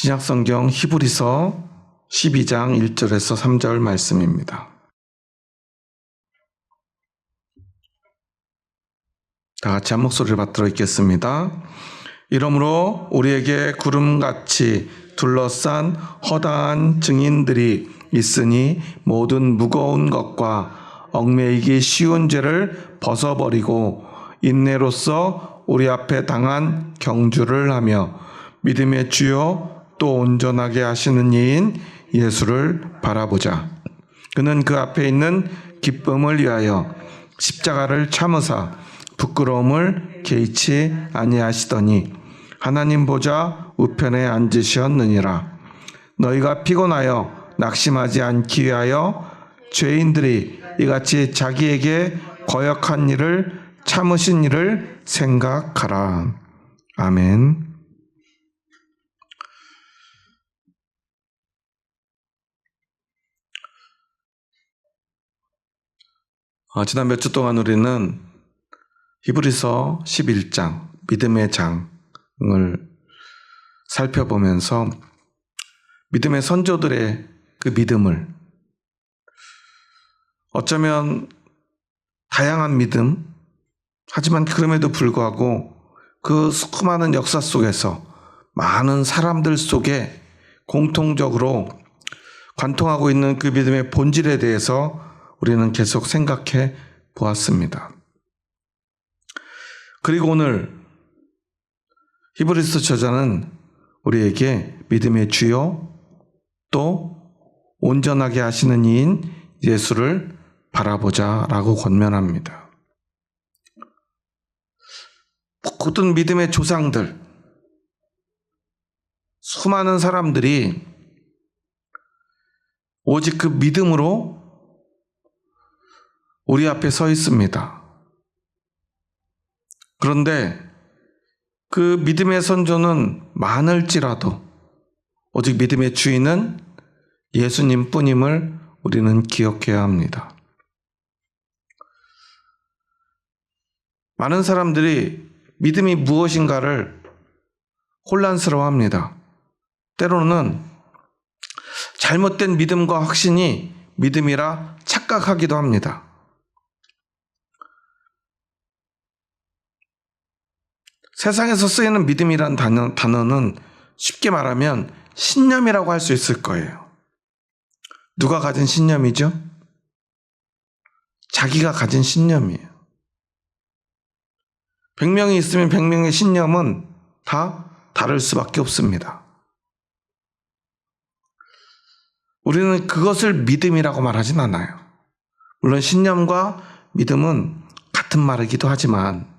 신약성경 히브리서 12장 1절에서 3절 말씀입니다. 다 같이 한 목소리를 받들어 읽겠습니다. 이러므로 우리에게 구름같이 둘러싼 허다한 증인들이 있으니 모든 무거운 것과 얽매이기 쉬운 죄를 벗어버리고 인내로써 우리 앞에 당한 경주를 하며 믿음의 주요 또 온전하게 하시는 이인 예수를 바라보자. 그는 그 앞에 있는 기쁨을 위하여 십자가를 참으사 부끄러움을 개의치 아니하시더니 하나님 보좌 우편에 앉으셨느니라. 너희가 피곤하여 낙심하지 않기 위하여 죄인들이 이같이 자기에게 거역한 일을 참으신 일을 생각하라. 아멘. 지난 몇 주 동안 우리는 히브리서 11장 믿음의 장을 살펴보면서 믿음의 선조들의 그 믿음을, 어쩌면 다양한 믿음, 하지만 그럼에도 불구하고 그 수많은 역사 속에서 많은 사람들 속에 공통적으로 관통하고 있는 그 믿음의 본질에 대해서 우리는 계속 생각해 보았습니다. 그리고 오늘 히브리서 저자는 우리에게 믿음의 주요 또 온전하게 하시는 이인 예수를 바라보자라고 권면합니다. 모든 믿음의 조상들, 수많은 사람들이 오직 그 믿음으로 우리 앞에 서 있습니다. 그런데 그 믿음의 선조는 많을지라도 오직 믿음의 주인은 예수님 뿐임을 우리는 기억해야 합니다. 많은 사람들이 믿음이 무엇인가를 혼란스러워합니다. 때로는 잘못된 믿음과 확신이 믿음이라 착각하기도 합니다. 세상에서 쓰이는 믿음이란 단어는 쉽게 말하면 신념이라고 할 수 있을 거예요. 누가 가진 신념이죠? 자기가 가진 신념이에요. 100명이 있으면 100명의 신념은 다 다를 수밖에 없습니다. 우리는 그것을 믿음이라고 말하진 않아요. 물론 신념과 믿음은 같은 말이기도 하지만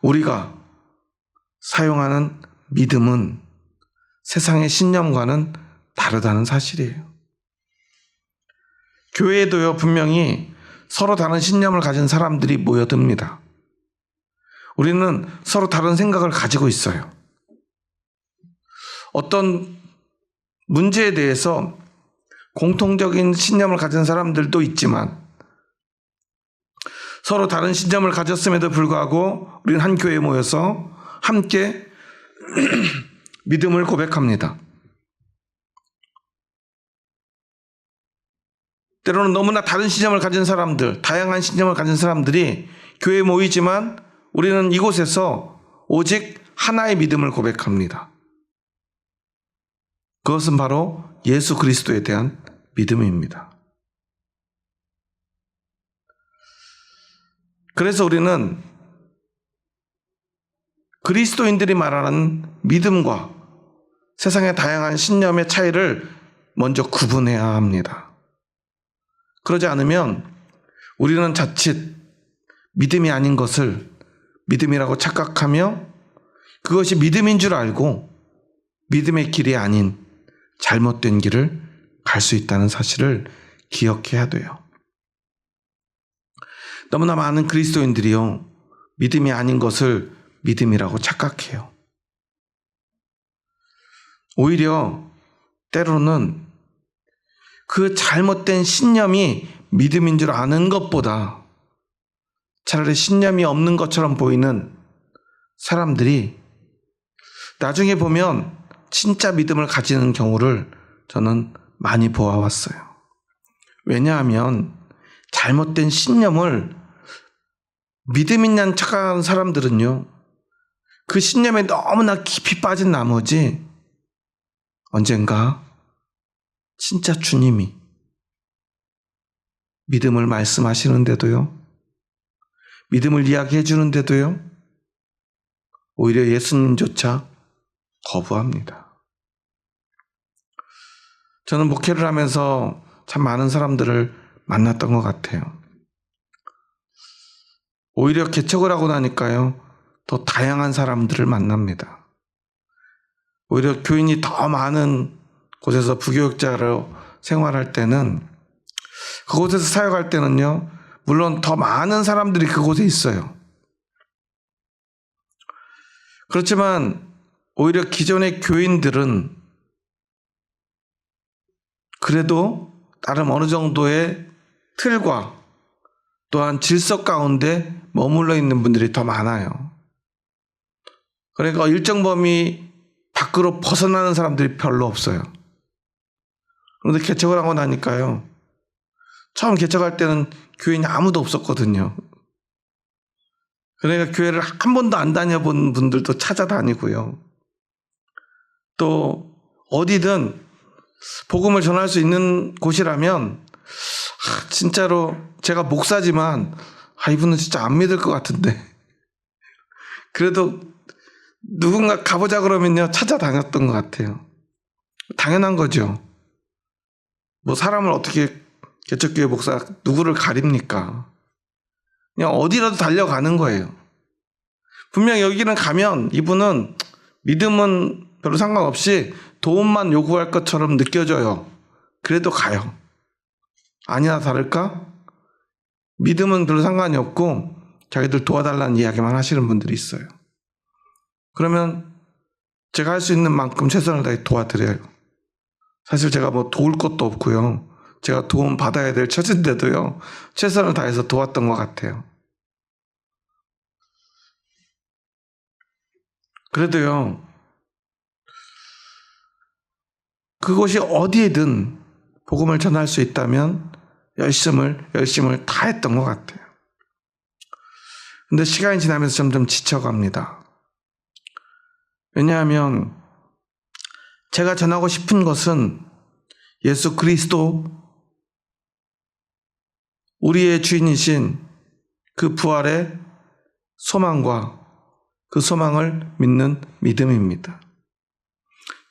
우리가 사용하는 믿음은 세상의 신념과는 다르다는 사실이에요. 교회에도요, 분명히 서로 다른 신념을 가진 사람들이 모여듭니다. 우리는 서로 다른 생각을 가지고 있어요. 어떤 문제에 대해서 공통적인 신념을 가진 사람들도 있지만 서로 다른 신념을 가졌음에도 불구하고 우리는 한 교회에 모여서 함께 믿음을 고백합니다. 때로는 너무나 다른 신념을 가진 사람들, 다양한 신념을 가진 사람들이 교회에 모이지만 우리는 이곳에서 오직 하나의 믿음을 고백합니다. 그것은 바로 예수 그리스도에 대한 믿음입니다. 그래서 우리는 그리스도인들이 말하는 믿음과 세상의 다양한 신념의 차이를 먼저 구분해야 합니다. 그러지 않으면 우리는 자칫 믿음이 아닌 것을 믿음이라고 착각하며 그것이 믿음인 줄 알고 믿음의 길이 아닌 잘못된 길을 갈 수 있다는 사실을 기억해야 돼요. 너무나 많은 그리스도인들이요, 믿음이 아닌 것을 믿음이라고 착각해요. 오히려 때로는 그 잘못된 신념이 믿음인 줄 아는 것보다 차라리 신념이 없는 것처럼 보이는 사람들이 나중에 보면 진짜 믿음을 가지는 경우를 저는 많이 보아왔어요. 왜냐하면 잘못된 신념을 믿음 있는 착한 사람들은요, 그 신념에 너무나 깊이 빠진 나머지 언젠가 진짜 주님이 믿음을 말씀하시는데도요, 믿음을 이야기해 주는데도요, 오히려 예수님조차 거부합니다. 저는 목회를 하면서 참 많은 사람들을 만났던 것 같아요. 오히려 개척을 하고 나니까요, 더 다양한 사람들을 만납니다. 오히려 교인이 더 많은 곳에서 부교육자로 생활할 때는, 그곳에서 사역할 때는요, 물론 더 많은 사람들이 그곳에 있어요. 그렇지만 오히려 기존의 교인들은 그래도 나름 어느 정도의 틀과 또한 질서 가운데 머물러 있는 분들이 더 많아요. 그러니까 일정 범위 밖으로 벗어나는 사람들이 별로 없어요. 그런데 개척을 하고 나니까요, 처음 개척할 때는 교인이 아무도 없었거든요. 그러니까 교회를 한 번도 안 다녀본 분들도 찾아다니고요. 또 어디든 복음을 전할 수 있는 곳이라면 진짜로 제가 목사지만 이분은 진짜 안 믿을 것 같은데 그래도 누군가 가보자 그러면요, 찾아다녔던 것 같아요. 당연한 거죠. 뭐 사람을 어떻게 개척교회 목사 누구를 가립니까? 그냥 어디라도 달려가는 거예요. 분명 여기는 가면 이분은 믿음은 별로 상관없이 도움만 요구할 것처럼 느껴져요. 그래도 가요. 아니나 다를까? 믿음은 별로 상관이 없고 자기들 도와달라는 이야기만 하시는 분들이 있어요. 그러면 제가 할 수 있는 만큼 최선을 다해 도와드려요. 사실 제가 뭐 도울 것도 없고요. 제가 도움 받아야 될 처지인데도요, 최선을 다해서 도왔던 것 같아요. 그래도요, 그곳이 어디에든 복음을 전할 수 있다면 열심을 다했던 것 같아요. 근데 시간이 지나면서 점점 지쳐갑니다. 왜냐하면 제가 전하고 싶은 것은 예수 그리스도, 우리의 주인이신 그 부활의 소망과 그 소망을 믿는 믿음입니다.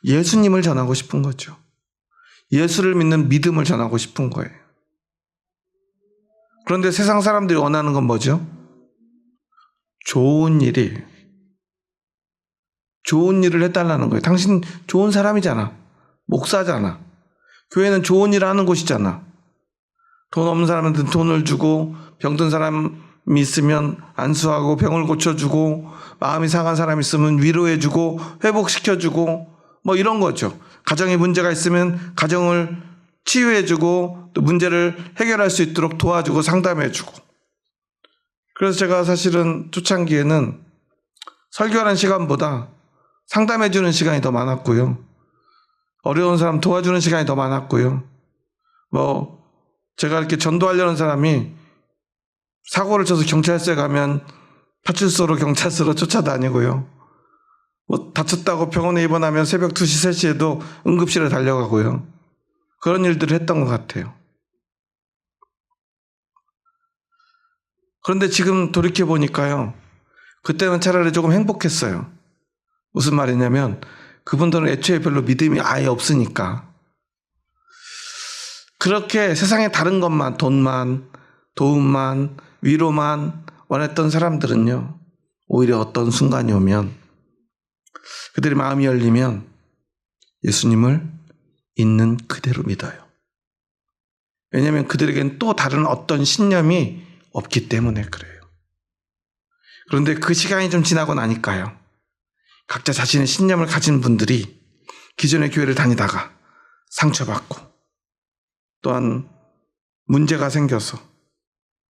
예수님을 전하고 싶은 거죠. 예수를 믿는 믿음을 전하고 싶은 거예요. 그런데 세상 사람들이 원하는 건 뭐죠? 좋은 일을 해달라는 거예요. 당신 좋은 사람이잖아. 목사잖아. 교회는 좋은 일을 하는 곳이잖아. 돈 없는 사람한테 돈을 주고, 병든 사람이 있으면 안수하고 병을 고쳐주고, 마음이 상한 사람이 있으면 위로해주고 회복시켜주고, 뭐 이런 거죠. 가정에 문제가 있으면 가정을 치유해주고 또 문제를 해결할 수 있도록 도와주고 상담해주고. 그래서 제가 사실은 초창기에는 설교하는 시간보다 상담해주는 시간이 더 많았고요. 어려운 사람 도와주는 시간이 더 많았고요. 뭐 제가 이렇게 전도하려는 사람이 사고를 쳐서 경찰서에 가면 파출소로 경찰서로 쫓아다니고요. 뭐 다쳤다고 병원에 입원하면 새벽 2시, 3시에도 응급실에 달려가고요. 그런 일들을 했던 것 같아요. 그런데 지금 돌이켜보니까요, 그때는 차라리 조금 행복했어요. 무슨 말이냐면 그분들은 애초에 별로 믿음이 아예 없으니까. 그렇게 세상에 다른 것만, 돈만, 도움만, 위로만 원했던 사람들은요, 오히려 어떤 순간이 오면, 그들의 마음이 열리면 예수님을 있는 그대로 믿어요. 왜냐하면 그들에겐 또 다른 어떤 신념이 없기 때문에 그래요. 그런데 그 시간이 좀 지나고 나니까요, 각자 자신의 신념을 가진 분들이 기존의 교회를 다니다가 상처받고 또한 문제가 생겨서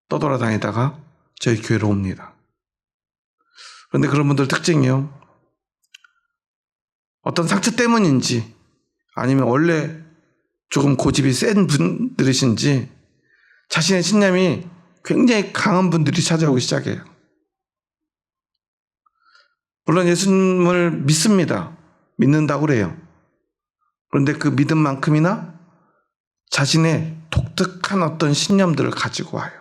떠돌아다니다가 저희 교회로 옵니다. 그런데 그런 분들 특징이요, 어떤 상처 때문인지 아니면 원래 조금 고집이 센 분들이신지 자신의 신념이 굉장히 강한 분들이 찾아오기 시작해요. 물론 예수님을 믿습니다. 믿는다고 그래요. 그런데 그 믿음만큼이나 자신의 독특한 어떤 신념들을 가지고 와요.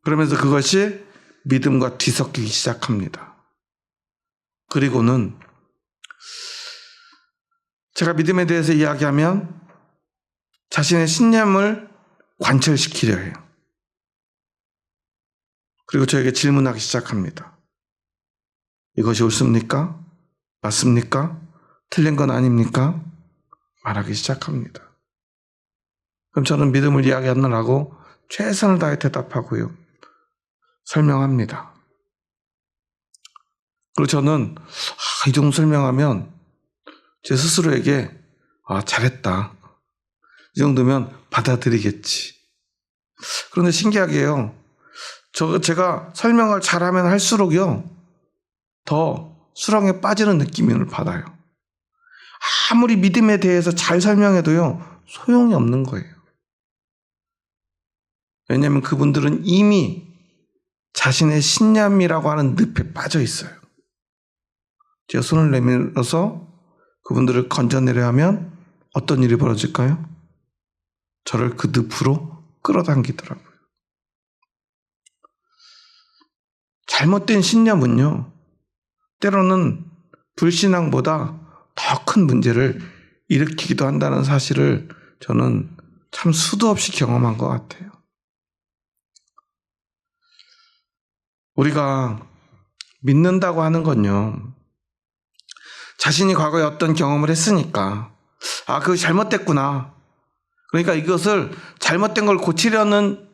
그러면서 그것이 믿음과 뒤섞이기 시작합니다. 그리고는 제가 믿음에 대해서 이야기하면 자신의 신념을 관철시키려 해요. 그리고 저에게 질문하기 시작합니다. 이것이 옳습니까? 맞습니까? 틀린 건 아닙니까? 말하기 시작합니다. 그럼 저는 믿음을 이야기하느라고 최선을 다해 대답하고요. 설명합니다. 그리고 저는 이 정도 설명하면 제 스스로에게 잘했다. 이 정도면 받아들이겠지. 그런데 신기하게요. 제가 설명을 잘하면 할수록요. 더 수렁에 빠지는 느낌을 받아요. 아무리 믿음에 대해서 잘 설명해도요. 소용이 없는 거예요. 왜냐하면 그분들은 이미 자신의 신념이라고 하는 늪에 빠져 있어요. 제가 손을 내밀어서 그분들을 건져내려 하면 어떤 일이 벌어질까요? 저를 그 늪으로 끌어당기더라고요. 잘못된 신념은요, 때로는 불신앙보다 더 큰 문제를 일으키기도 한다는 사실을 저는 참 수도 없이 경험한 것 같아요. 우리가 믿는다고 하는 건요, 자신이 과거에 어떤 경험을 했으니까 그거 잘못됐구나. 그러니까 이것을 잘못된 걸 고치려는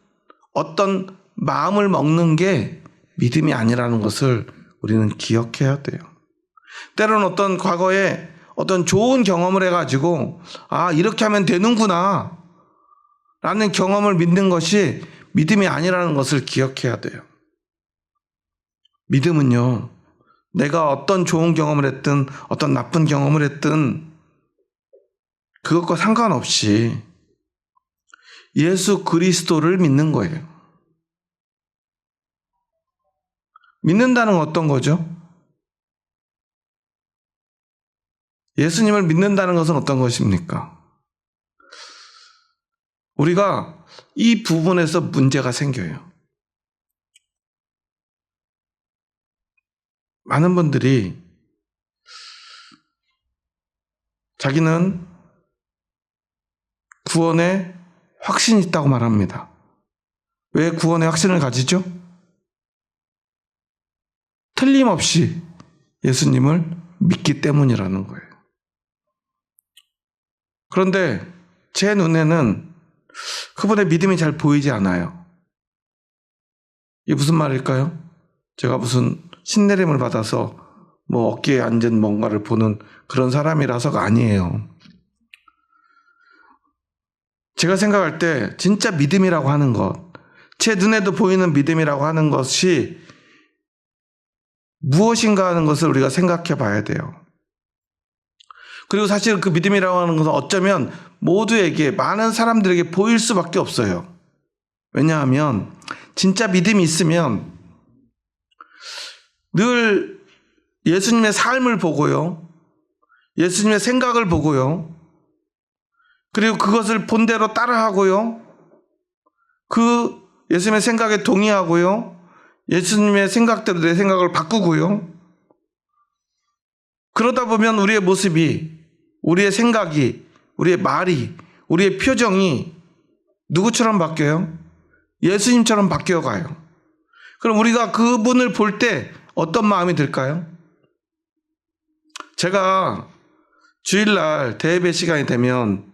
어떤 마음을 먹는 게 믿음이 아니라는 것을 우리는 기억해야 돼요. 때로는 어떤 과거에 어떤 좋은 경험을 해가지고 이렇게 하면 되는구나 라는 경험을 믿는 것이 믿음이 아니라는 것을 기억해야 돼요. 믿음은요, 내가 어떤 좋은 경험을 했든 어떤 나쁜 경험을 했든 그것과 상관없이 예수 그리스도를 믿는 거예요. 믿는다는 건 어떤 거죠? 예수님을 믿는다는 것은 어떤 것입니까? 우리가 이 부분에서 문제가 생겨요. 많은 분들이 자기는 구원에 확신이 있다고 말합니다. 왜 구원에 확신을 가지죠? 틀림없이 예수님을 믿기 때문이라는 거예요. 그런데 제 눈에는 그분의 믿음이 잘 보이지 않아요. 이게 무슨 말일까요? 제가 무슨 신내림을 받아서 어깨에 앉은 뭔가를 보는 그런 사람이라서가 아니에요. 제가 생각할 때 진짜 믿음이라고 하는 것, 제 눈에도 보이는 믿음이라고 하는 것이 무엇인가 하는 것을 우리가 생각해 봐야 돼요. 그리고 사실 그 믿음이라고 하는 것은 어쩌면 모두에게, 많은 사람들에게 보일 수밖에 없어요. 왜냐하면 진짜 믿음이 있으면 늘 예수님의 삶을 보고요, 예수님의 생각을 보고요, 그리고 그것을 본대로 따라하고요, 그 예수님의 생각에 동의하고요, 예수님의 생각대로 내 생각을 바꾸고요. 그러다 보면 우리의 모습이, 우리의 생각이, 우리의 말이, 우리의 표정이 누구처럼 바뀌어요? 예수님처럼 바뀌어가요. 그럼 우리가 그분을 볼 때 어떤 마음이 들까요? 제가 주일날 대예배 시간이 되면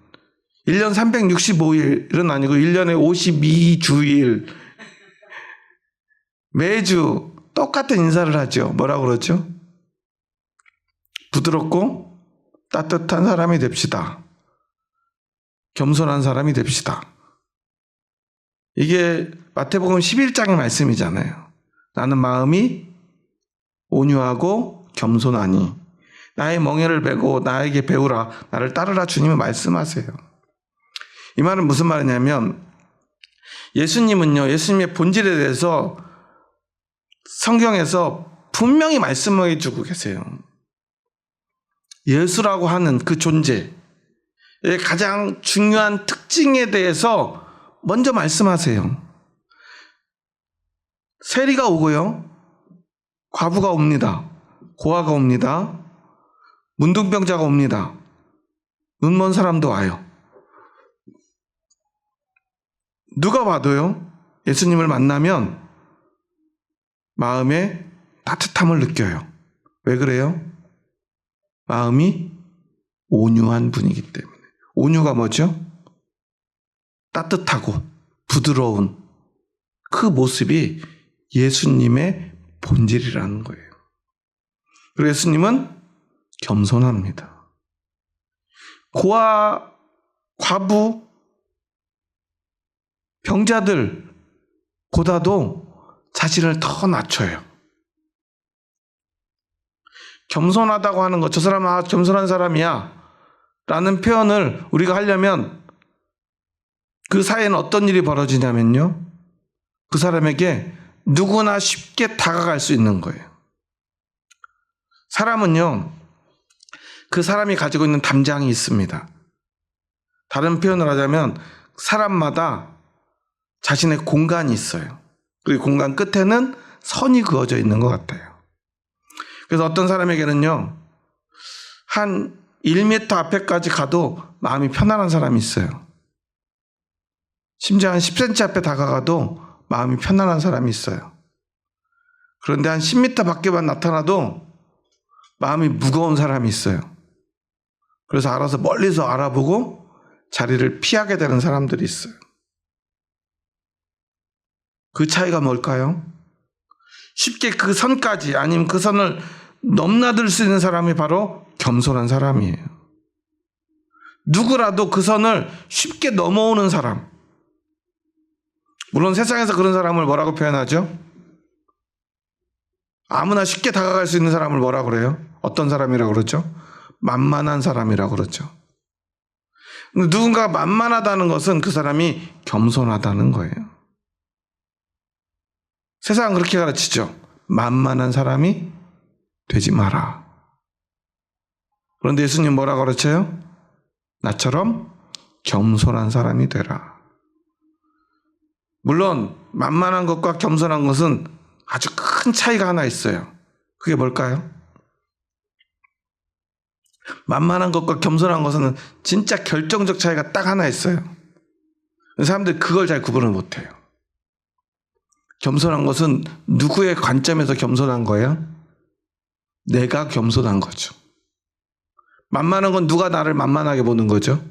1년 365일은 아니고 1년에 52주일 매주 똑같은 인사를 하죠. 뭐라고 그러죠? 부드럽고 따뜻한 사람이 됩시다. 겸손한 사람이 됩시다. 이게 마태복음 11장의 말씀이잖아요. 나는 마음이 온유하고 겸손하니 나의 멍에를 베고 나에게 배우라. 나를 따르라. 주님이 말씀하세요. 이 말은 무슨 말이냐면 예수님은요, 예수님의 본질에 대해서 성경에서 분명히 말씀해 주고 계세요. 예수라고 하는 그 존재의 가장 중요한 특징에 대해서 먼저 말씀하세요. 세리가 오고요, 과부가 옵니다. 고아가 옵니다. 문둥병자가 옵니다. 눈먼 사람도 와요. 누가 봐도요, 예수님을 만나면 마음에 따뜻함을 느껴요. 왜 그래요? 마음이 온유한 분이기 때문에. 온유가 뭐죠? 따뜻하고 부드러운 그 모습이 예수님의 본질이라는 거예요. 그리고 예수님은 겸손합니다. 고아, 과부, 병자들보다도 자신을 더 낮춰요. 겸손하다고 하는 것, 저 사람은 겸손한 사람이야 라는 표현을 우리가 하려면 그 사이에는 어떤 일이 벌어지냐면요, 그 사람에게 누구나 쉽게 다가갈 수 있는 거예요. 사람은요, 그 사람이 가지고 있는 담장이 있습니다. 다른 표현을 하자면 사람마다 자신의 공간이 있어요. 그리고 공간 끝에는 선이 그어져 있는 것 같아요. 그래서 어떤 사람에게는요, 한 1m 앞에까지 가도 마음이 편안한 사람이 있어요. 심지어 한 10cm 앞에 다가가도 마음이 편안한 사람이 있어요. 그런데 한 10m 밖에만 나타나도 마음이 무거운 사람이 있어요. 그래서 알아서 멀리서 알아보고 자리를 피하게 되는 사람들이 있어요. 그 차이가 뭘까요? 쉽게 그 선까지, 아니면 그 선을 넘나들 수 있는 사람이 바로 겸손한 사람이에요. 누구라도 그 선을 쉽게 넘어오는 사람. 물론 세상에서 그런 사람을 뭐라고 표현하죠? 아무나 쉽게 다가갈 수 있는 사람을 뭐라고 그래요? 어떤 사람이라고 그러죠? 만만한 사람이라고 그러죠. 누군가가 만만하다는 것은 그 사람이 겸손하다는 거예요. 세상은 그렇게 가르치죠. 만만한 사람이 되지 마라. 그런데 예수님 뭐라고 가르쳐요? 나처럼 겸손한 사람이 되라. 물론 만만한 것과 겸손한 것은 아주 큰 차이가 하나 있어요. 그게 뭘까요? 만만한 것과 겸손한 것은 진짜 결정적 차이가 딱 하나 있어요. 사람들이 그걸 잘 구분을 못해요. 겸손한 것은 누구의 관점에서 겸손한 거예요? 내가 겸손한 거죠. 만만한 건 누가 나를 만만하게 보는 거죠?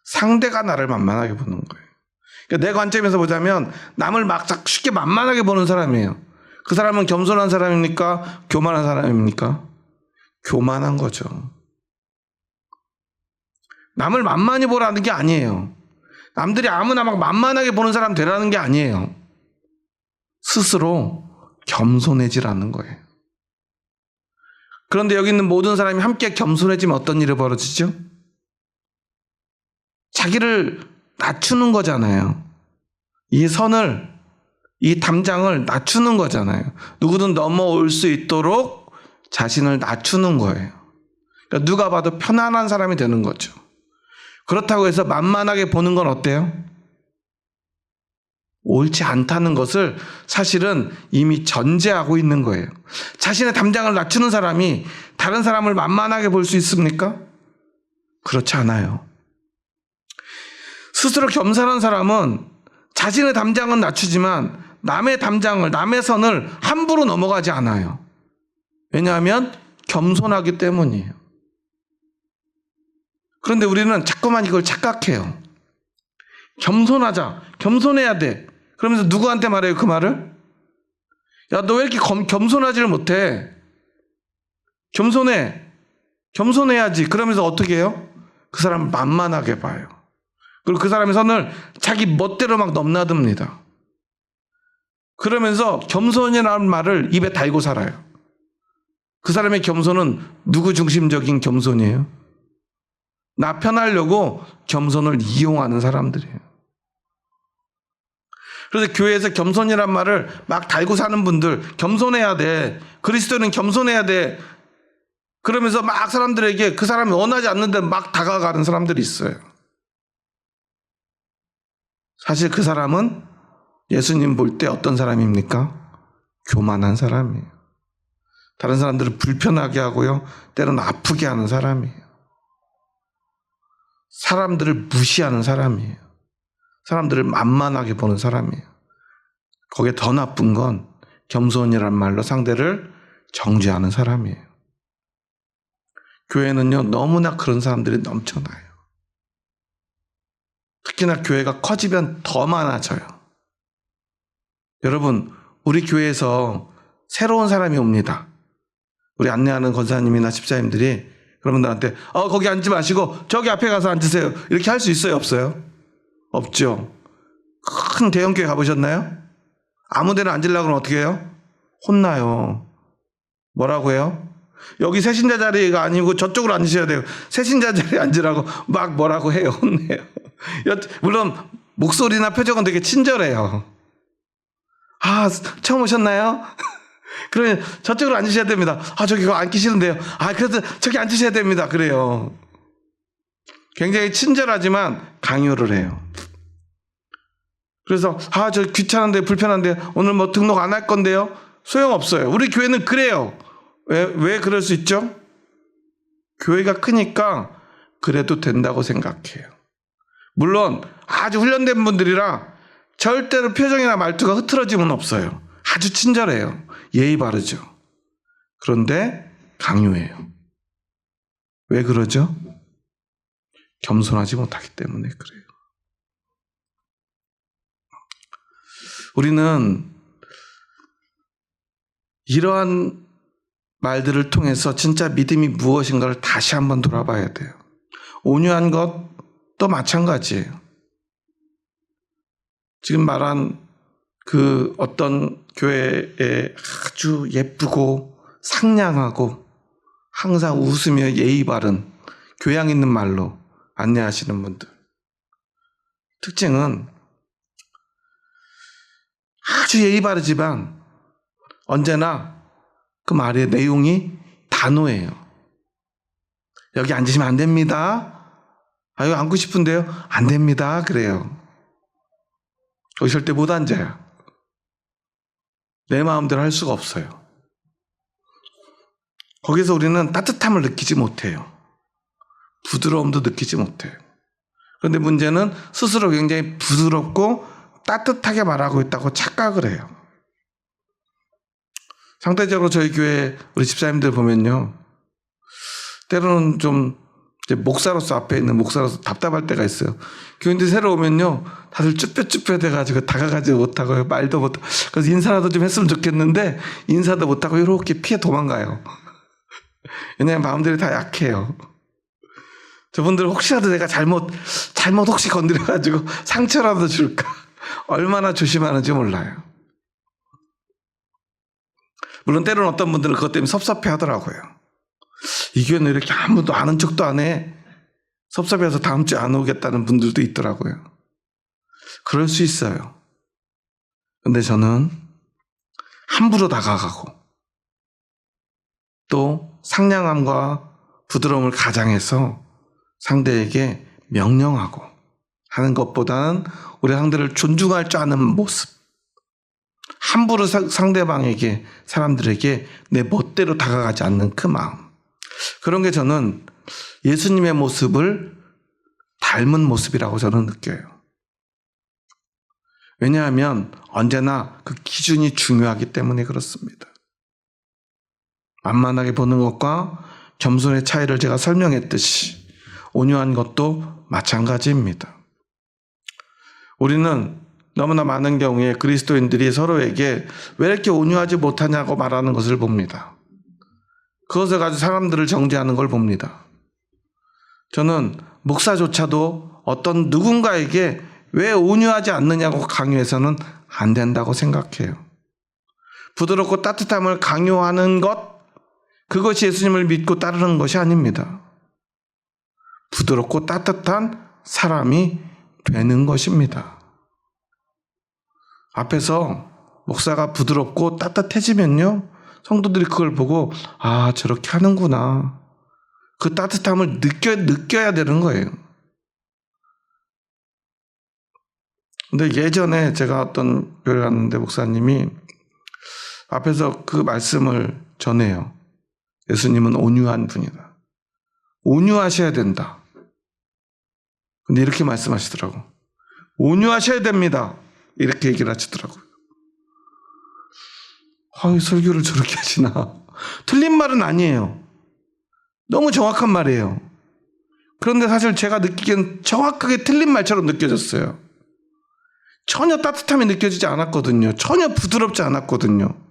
상대가 나를 만만하게 보는 거예요. 그러니까 내 관점에서 보자면 남을 막 쉽게 만만하게 보는 사람이에요. 그 사람은 겸손한 사람입니까? 교만한 사람입니까? 교만한 거죠. 남을 만만히 보라는 게 아니에요. 남들이 아무나 막 만만하게 보는 사람 되라는 게 아니에요. 스스로 겸손해지라는 거예요. 그런데 여기 있는 모든 사람이 함께 겸손해지면 어떤 일이 벌어지죠? 자기를 낮추는 거잖아요. 이 선을, 이 담장을 낮추는 거잖아요. 누구든 넘어올 수 있도록 자신을 낮추는 거예요. 그러니까 누가 봐도 편안한 사람이 되는 거죠. 그렇다고 해서 만만하게 보는 건 어때요? 옳지 않다는 것을 사실은 이미 전제하고 있는 거예요. 자신의 담장을 낮추는 사람이 다른 사람을 만만하게 볼 수 있습니까? 그렇지 않아요. 스스로 겸손한 사람은 자신의 담장은 낮추지만 남의 담장을, 남의 선을 함부로 넘어가지 않아요. 왜냐하면 겸손하기 때문이에요. 그런데 우리는 자꾸만 이걸 착각해요. 겸손하자, 겸손해야 돼. 그러면서 누구한테 말해요, 그 말을? 야, 너 왜 이렇게 겸손하지를 못해? 겸손해야지. 그러면서 어떻게 해요? 그 사람을 만만하게 봐요. 그리고 그 사람의 선을 자기 멋대로 막 넘나듭니다. 그러면서 겸손이라는 말을 입에 달고 살아요. 그 사람의 겸손은 누구 중심적인 겸손이에요? 나 편하려고 겸손을 이용하는 사람들이에요. 그래서 교회에서 겸손이란 말을 막 달고 사는 분들, 겸손해야 돼. 그리스도는 겸손해야 돼. 그러면서 막 사람들에게 그 사람이 원하지 않는데 막 다가가는 사람들이 있어요. 사실 그 사람은 예수님 볼 때 어떤 사람입니까? 교만한 사람이에요. 다른 사람들을 불편하게 하고요. 때로는 아프게 하는 사람이에요. 사람들을 무시하는 사람이에요. 사람들을 만만하게 보는 사람이에요. 거기에 더 나쁜 건 겸손이란 말로 상대를 정죄하는 사람이에요. 교회는요, 너무나 그런 사람들이 넘쳐나요. 특히나 교회가 커지면 더 많아져요. 여러분, 우리 교회에서 새로운 사람이 옵니다. 우리 안내하는 권사님이나 집사님들이 여러분들한테 거기 앉지 마시고 저기 앞에 가서 앉으세요. 이렇게 할 수 있어요? 없어요? 없죠. 큰 대형교회 가보셨나요? 아무 데나 앉으려고 하면 어떻게 해요? 혼나요. 뭐라고 해요? 여기 새신자 자리가 아니고 저쪽으로 앉으셔야 돼요. 새신자 자리에 앉으라고 막 뭐라고 해요. 혼내요. 물론 목소리나 표정은 되게 친절해요. 처음 오셨나요? 그러면 저쪽으로 앉으셔야 됩니다. 저기 앉기 싫은데요. 그래도 저기 앉으셔야 됩니다. 그래요. 굉장히 친절하지만 강요를 해요. 그래서 저 귀찮은데 불편한데 오늘 뭐 등록 안 할 건데요. 소용없어요. 우리 교회는 그래요. 왜 그럴 수 있죠? 교회가 크니까 그래도 된다고 생각해요. 물론 아주 훈련된 분들이라 절대로 표정이나 말투가 흐트러짐은 없어요. 아주 친절해요. 예의 바르죠. 그런데 강요해요. 왜 그러죠? 겸손하지 못하기 때문에 그래요. 우리는 이러한 말들을 통해서 진짜 믿음이 무엇인가를 다시 한번 돌아봐야 돼요. 온유한 것도 마찬가지예요. 지금 말한 그 어떤 교회에 아주 예쁘고 상냥하고 항상 웃으며 예의 바른 교양 있는 말로 안내하시는 분들. 특징은 아주 예의 바르지만 언제나 그 말의 내용이 단호해요. 여기 앉으시면 안 됩니다. 여기 앉고 싶은데요. 안 됩니다. 그래요. 거기 절대 못 앉아요. 내 마음대로 할 수가 없어요. 거기서 우리는 따뜻함을 느끼지 못해요. 부드러움도 느끼지 못해요. 그런데 문제는 스스로 굉장히 부드럽고 따뜻하게 말하고 있다고 착각을 해요. 상대적으로 저희 교회 우리 집사님들 보면요. 때로는 좀 이제 목사로서 앞에 있는 목사로서 답답할 때가 있어요. 교인들이 새로 오면요. 다들 쭈뼛쭈뼛 돼가지고 다가가지 못하고 말도 못하고 그래서 인사라도 좀 했으면 좋겠는데 인사도 못하고 이렇게 피해 도망가요. 왜냐하면 마음들이 다 약해요. 저분들 혹시라도 내가 잘못 혹시 건드려가지고 상처라도 줄까 얼마나 조심하는지 몰라요. 물론 때로는 어떤 분들은 그것 때문에 섭섭해 하더라고요. 이 교회는 이렇게 아무도 아는 척도 안 해. 섭섭해서 다음 주에 안 오겠다는 분들도 있더라고요. 그럴 수 있어요. 근데 저는 함부로 다가가고 또 상냥함과 부드러움을 가장해서 상대에게 명령하고 하는 것보다는 우리 상대를 존중할 줄 아는 모습. 함부로 상대방에게 사람들에게 내 멋대로 다가가지 않는 그 마음. 그런 게 저는 예수님의 모습을 닮은 모습이라고 저는 느껴요. 왜냐하면 언제나 그 기준이 중요하기 때문에 그렇습니다. 만만하게 보는 것과 겸손의 차이를 제가 설명했듯이 온유한 것도 마찬가지입니다. 우리는 너무나 많은 경우에 그리스도인들이 서로에게 왜 이렇게 온유하지 못하냐고 말하는 것을 봅니다. 그것을 가지고 사람들을 정죄하는 걸 봅니다. 저는 목사조차도 어떤 누군가에게 왜 온유하지 않느냐고 강요해서는 안 된다고 생각해요. 부드럽고 따뜻함을 강요하는 것, 그것이 예수님을 믿고 따르는 것이 아닙니다. 부드럽고 따뜻한 사람이 되는 것입니다. 앞에서 목사가 부드럽고 따뜻해지면요, 성도들이 그걸 보고 아, 저렇게 하는구나. 그 따뜻함을 느껴야 되는 거예요. 근데 예전에 제가 어떤 교회를 갔는데 목사님이 앞에서 그 말씀을 전해요. 예수님은 온유한 분이다. 온유하셔야 된다. 근데 이렇게 말씀하시더라고. 온유하셔야 됩니다. 이렇게 얘기를 하시더라고요. 아유, 설교를 저렇게 하시나. 틀린 말은 아니에요. 너무 정확한 말이에요. 그런데 사실 제가 느끼기엔 정확하게 틀린 말처럼 느껴졌어요. 전혀 따뜻함이 느껴지지 않았거든요. 전혀 부드럽지 않았거든요.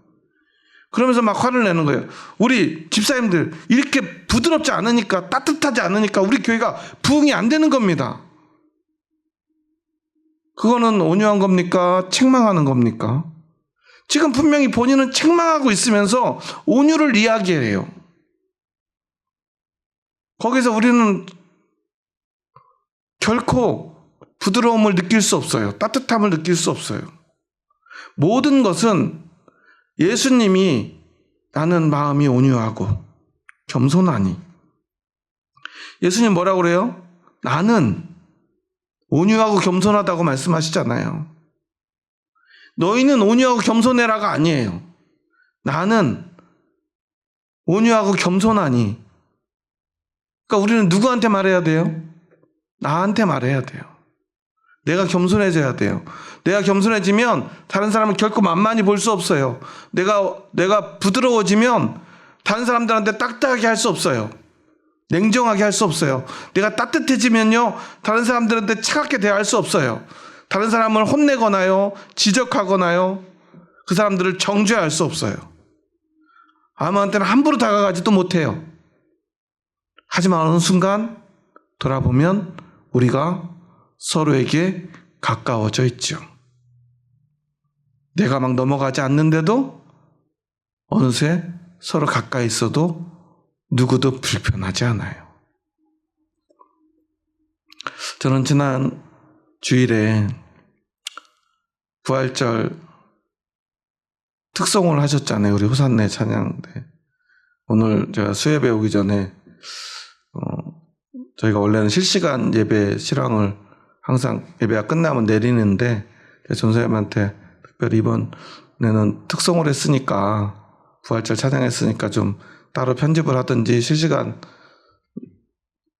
그러면서 막 화를 내는 거예요. 우리 집사님들 이렇게 부드럽지 않으니까, 따뜻하지 않으니까 우리 교회가 부흥이 안 되는 겁니다. 그거는 온유한 겁니까? 책망하는 겁니까? 지금 분명히 본인은 책망하고 있으면서 온유를 이야기해요. 거기서 우리는 결코 부드러움을 느낄 수 없어요. 따뜻함을 느낄 수 없어요. 모든 것은 예수님이 나는 마음이 온유하고 겸손하니. 예수님 뭐라고 그래요? 나는 온유하고 겸손하다고 말씀하시잖아요. 너희는 온유하고 겸손해라가 아니에요. 나는 온유하고 겸손하니. 그러니까 우리는 누구한테 말해야 돼요? 나한테 말해야 돼요. 내가 겸손해져야 돼요. 내가 겸손해지면 다른 사람을 결코 만만히 볼 수 없어요. 내가 부드러워지면 다른 사람들한테 딱딱하게 할 수 없어요. 냉정하게 할 수 없어요. 내가 따뜻해지면요, 다른 사람들한테 차갑게 대할 수 없어요. 다른 사람을 혼내거나요, 지적하거나요, 그 사람들을 정죄할 수 없어요. 아무한테나 함부로 다가가지도 못해요. 하지만 어느 순간 돌아보면 우리가 서로에게 가까워져 있죠. 내가 막 넘어가지 않는데도 어느새 서로 가까이 있어도 누구도 불편하지 않아요. 저는 지난 주일에 부활절 특송을 하셨잖아요. 우리 호산네 찬양대. 오늘 제가 수예배 오기 전에 저희가 원래는 실시간 예배 실황을 항상 예배가 끝나면 내리는데 전사님한테 특별히 이번에는 특송을 했으니까, 부활절 찬양했으니까 좀 따로 편집을 하든지 실시간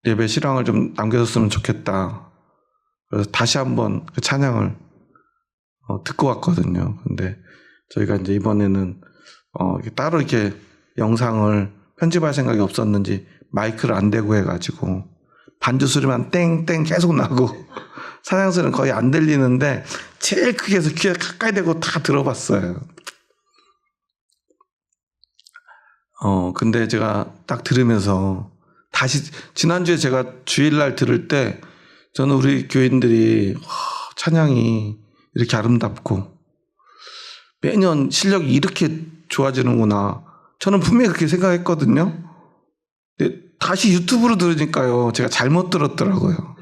예배 실황을 좀 남겨줬으면 좋겠다. 그래서 다시 한번 그 찬양을 듣고 왔거든요. 근데 저희가 이제 이번에는 따로 이렇게 영상을 편집할 생각이 없었는지 마이크를 안 대고 해가지고 반주 소리만 땡땡 계속 나고 찬양 소리는 거의 안 들리는데 제일 크게 해서 귀에 가까이 대고 다 들어봤어요. 근데 제가 딱 들으면서 다시, 지난주에 제가 주일날 들을 때 저는 우리 교인들이 찬양이 이렇게 아름답고 매년 실력이 이렇게 좋아지는구나, 저는 분명히 그렇게 생각했거든요. 근데 다시 유튜브로 들으니까요, 제가 잘못 들었더라고요.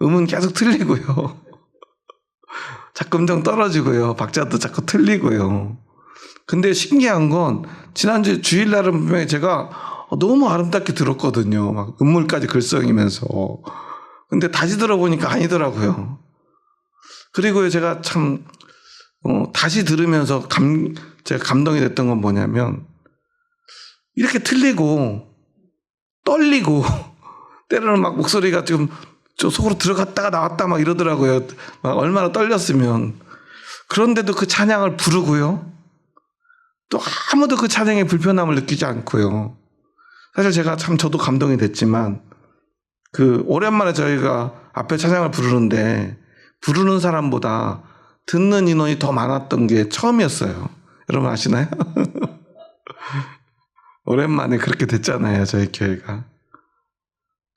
음은 계속 틀리고요. 작음정 떨어지고요. 박자도 자꾸 틀리고요. 근데 신기한 건 지난주 주일날은 분명히 제가 너무 아름답게 들었거든요. 막 음물까지 글썽이면서. 근데 다시 들어보니까 아니더라고요. 그리고 제가 참 다시 들으면서 제가 감동이 됐던 건 뭐냐면, 이렇게 틀리고 떨리고 때로는 막 목소리가 좀 속으로 들어갔다가 나왔다 막 이러더라고요. 막 얼마나 떨렸으면. 그런데도 그 찬양을 부르고요, 또 아무도 그 찬양에 불편함을 느끼지 않고요. 사실 제가 참 저도 감동이 됐지만, 오랜만에 저희가 앞에 찬양을 부르는데 부르는 사람보다 듣는 인원이 더 많았던 게 처음이었어요. 여러분 아시나요? 오랜만에 그렇게 됐잖아요, 저희 교회가.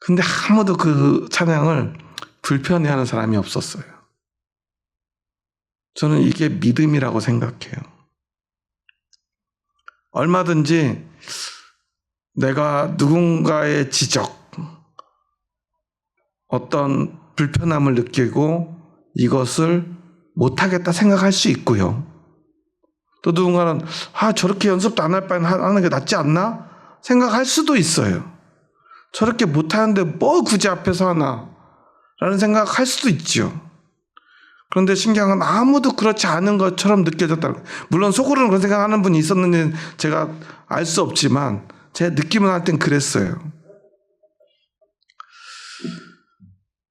근데 아무도 그 찬양을 불편해하는 사람이 없었어요. 저는 이게 믿음이라고 생각해요. 얼마든지 내가 누군가의 지적, 어떤 불편함을 느끼고 이것을 못하겠다 생각할 수 있고요. 또 누군가는 저렇게 연습도 안 할 바엔 하는 게 낫지 않나 생각할 수도 있어요. 저렇게 못하는데 뭐 굳이 앞에서 하나 라는 생각할 수도 있죠. 그런데 신기한 건 아무도 그렇지 않은 것처럼 느껴졌다. 물론 속으로는 그런 생각하는 분이 있었는지 제가 알 수 없지만 제 느낌은 할 땐 그랬어요.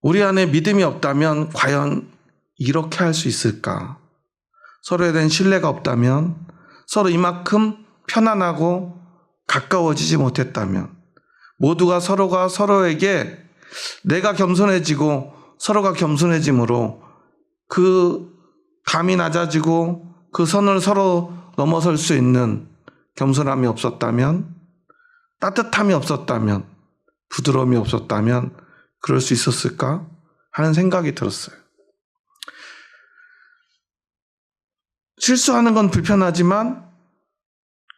우리 안에 믿음이 없다면 과연 이렇게 할 수 있을까? 서로에 대한 신뢰가 없다면, 서로 이만큼 편안하고 가까워지지 못했다면, 모두가 서로가 서로에게 내가 겸손해지고 서로가 겸손해짐으로 그 감이 낮아지고 그 선을 서로 넘어설 수 있는 겸손함이 없었다면, 따뜻함이 없었다면, 부드러움이 없었다면 그럴 수 있었을까 하는 생각이 들었어요. 실수하는 건 불편하지만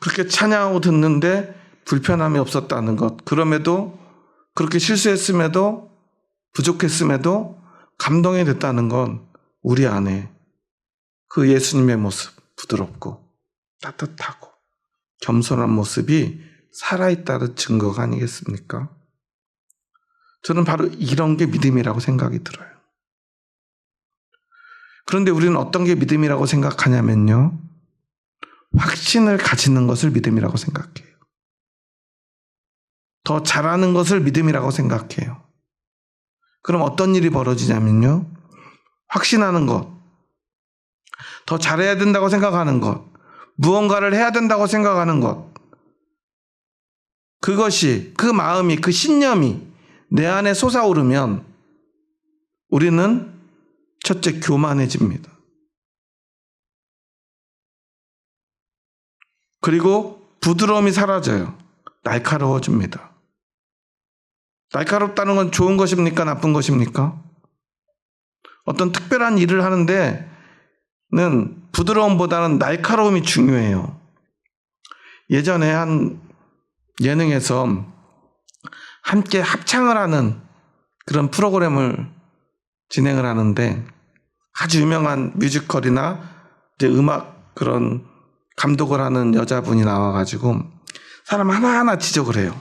그렇게 찬양하고 듣는데 불편함이 없었다는 것, 그럼에도 그렇게 실수했음에도 부족했음에도 감동이 됐다는 건 우리 안에 그 예수님의 모습, 부드럽고 따뜻하고 겸손한 모습이 살아있다는 증거가 아니겠습니까? 저는 바로 이런 게 믿음이라고 생각이 들어요. 그런데 우리는 어떤 게 믿음이라고 생각하냐면요, 확신을 가지는 것을 믿음이라고 생각해요. 더 잘하는 것을 믿음이라고 생각해요. 그럼 어떤 일이 벌어지냐면요, 확신하는 것, 더 잘해야 된다고 생각하는 것, 무언가를 해야 된다고 생각하는 것, 그것이, 그 마음이, 그 신념이 내 안에 솟아오르면 우리는 첫째 교만해집니다. 그리고 부드러움이 사라져요. 날카로워집니다. 날카롭다는 건 좋은 것입니까? 나쁜 것입니까? 어떤 특별한 일을 하는데는 부드러움보다는 날카로움이 중요해요. 예전에 한 예능에서 함께 합창을 하는 그런 프로그램을 진행을 하는데, 아주 유명한 뮤지컬이나 이제 음악 그런 감독을 하는 여자분이 나와가지고 사람 하나하나 지적을 해요.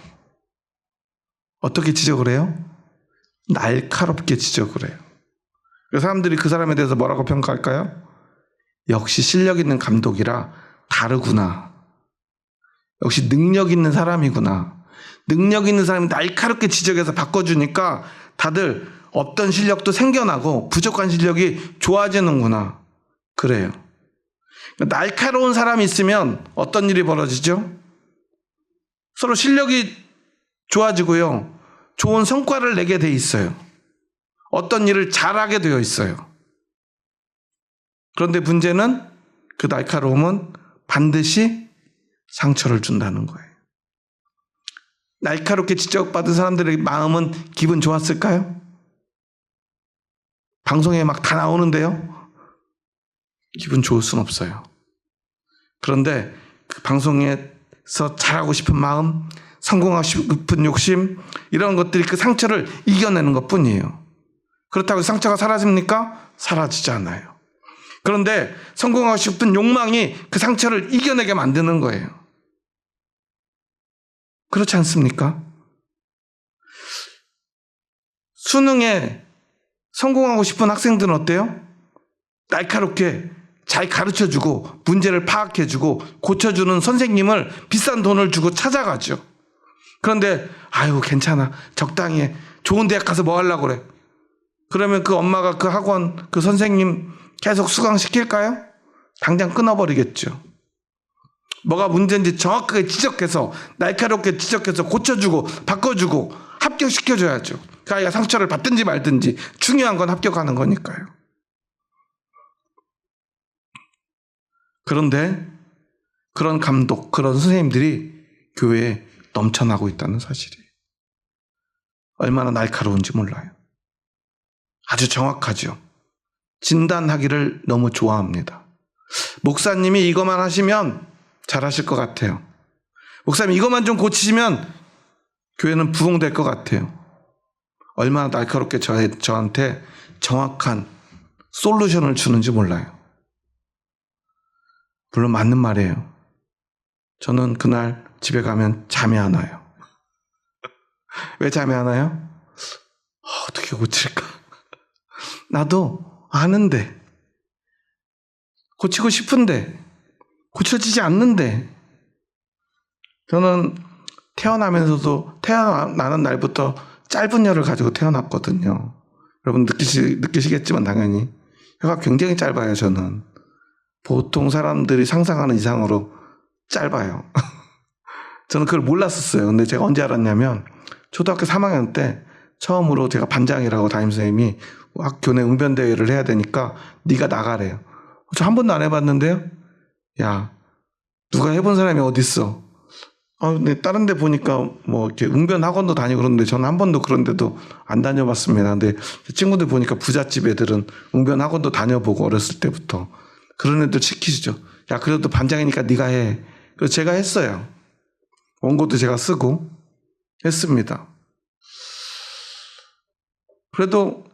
어떻게 지적을 해요? 날카롭게 지적을 해요. 그래서 사람들이 그 사람에 대해서 뭐라고 평가할까요? 역시 실력 있는 감독이라 다르구나. 역시 능력 있는 사람이구나. 능력 있는 사람이 날카롭게 지적해서 바꿔주니까 다들 없던 실력도 생겨나고 부족한 실력이 좋아지는구나. 그래요. 날카로운 사람이 있으면 어떤 일이 벌어지죠? 서로 실력이 좋아지고요, 좋은 성과를 내게 돼 있어요. 어떤 일을 잘하게 되어 있어요. 그런데 문제는 그 날카로움은 반드시 상처를 준다는 거예요. 날카롭게 지적받은 사람들의 마음은 기분 좋았을까요? 방송에 막 다 나오는데요, 기분 좋을 순 없어요. 그런데 그 방송에서 잘하고 싶은 마음, 성공하고 싶은 욕심, 이런 것들이 그 상처를 이겨내는 것 뿐이에요. 그렇다고 상처가 사라집니까? 사라지지 않아요. 그런데 성공하고 싶은 욕망이 그 상처를 이겨내게 만드는 거예요. 그렇지 않습니까? 수능에 성공하고 싶은 학생들은 어때요? 날카롭게 잘 가르쳐주고 문제를 파악해주고 고쳐주는 선생님을 비싼 돈을 주고 찾아가죠. 그런데 아유 괜찮아, 적당히 해, 좋은 대학 가서 뭐 하려고 그래. 그러면 그 엄마가 그 학원 그 선생님 계속 수강시킬까요? 당장 끊어버리겠죠. 뭐가 문제인지 정확하게 지적해서 날카롭게 지적해서 고쳐주고 바꿔주고 합격시켜줘야죠. 그 아이가 상처를 받든지 말든지 중요한 건 합격하는 거니까요. 그런데 그런 감독, 그런 선생님들이 교회에 넘쳐나고 있다는 사실이에요. 얼마나 날카로운지 몰라요. 아주 정확하죠. 진단하기를 너무 좋아합니다. 목사님이 이것만 하시면 잘하실 것 같아요. 목사님 이것만 좀 고치시면 교회는 부흥될 것 같아요. 얼마나 날카롭게 저한테 정확한 솔루션을 주는지 몰라요. 물론 맞는 말이에요. 저는 그날 집에 가면 잠이 안 와요. 왜 잠이 안 와요? 어떻게 고칠까? 나도 아는데, 고치고 싶은데, 고쳐지지 않는데, 저는 태어나면서도 태어나는 날부터 짧은 혀를 가지고 태어났거든요. 여러분 느끼시겠지만 당연히 혀가 굉장히 짧아요. 저는 보통 사람들이 상상하는 이상으로 짧아요. 저는 그걸 몰랐었어요. 근데 제가 언제 알았냐면 초등학교 3학년 때 처음으로 제가 반장이라고 담임선생님이 학교내 웅변대회를 해야 되니까 네가 나가래요. 저 한 번도 안 해봤는데요. 야, 누가 해본 사람이 어딨어. 근데 다른 데 보니까 뭐 이렇게 웅변 학원도 다니고 그러는데 저는 한 번도 그런 데도 안 다녀봤습니다. 근데 친구들 보니까 부잣집 애들은 웅변 학원도 다녀보고 어렸을 때부터 그런 애들 시키시죠. 야, 그래도 반장이니까 네가 해. 그래서 제가 했어요. 원고도 제가 쓰고 했습니다. 그래도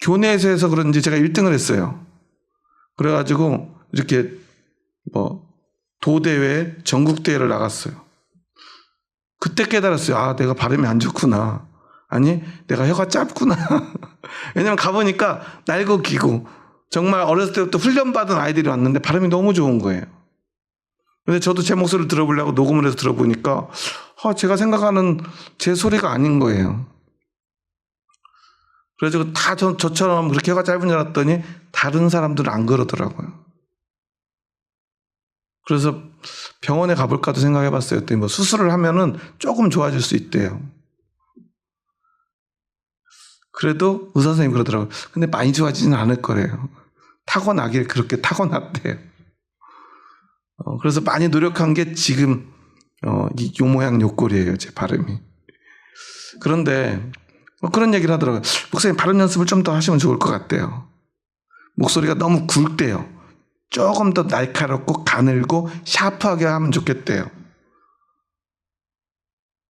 교내에서 해서 그런지 제가 1등을 했어요. 그래가지고 이렇게 도대회 전국대회를 나갔어요. 그때 깨달았어요. 아, 내가 발음이 안 좋구나. 아니, 내가 혀가 짧구나. 왜냐면 가보니까 날고 기고 정말 어렸을 때부터 훈련받은 아이들이 왔는데 발음이 너무 좋은 거예요. 근데 저도 제 목소리를 들어보려고 녹음을 해서 들어보니까 제가 생각하는 제 소리가 아닌 거예요. 그래서 다 저처럼 그렇게 혀가 짧은 줄 알았더니 다른 사람들은 안 그러더라고요. 그래서 병원에 가볼까도 생각해봤어요. 뭐 수술을 하면은 조금 좋아질 수 있대요. 그래도 의사 선생님이 그러더라고요. 근데 많이 좋아지지는 않을 거래요. 타고나길 그렇게 타고났대요. 그래서 많이 노력한 게 지금 요 모양 요 꼴이에요. 제 발음이. 그런데 그런 얘기를 하더라고요. 목사님 발음 연습을 좀 더 하시면 좋을 것 같대요. 목소리가 너무 굵대요. 조금 더 날카롭고 가늘고 샤프하게 하면 좋겠대요.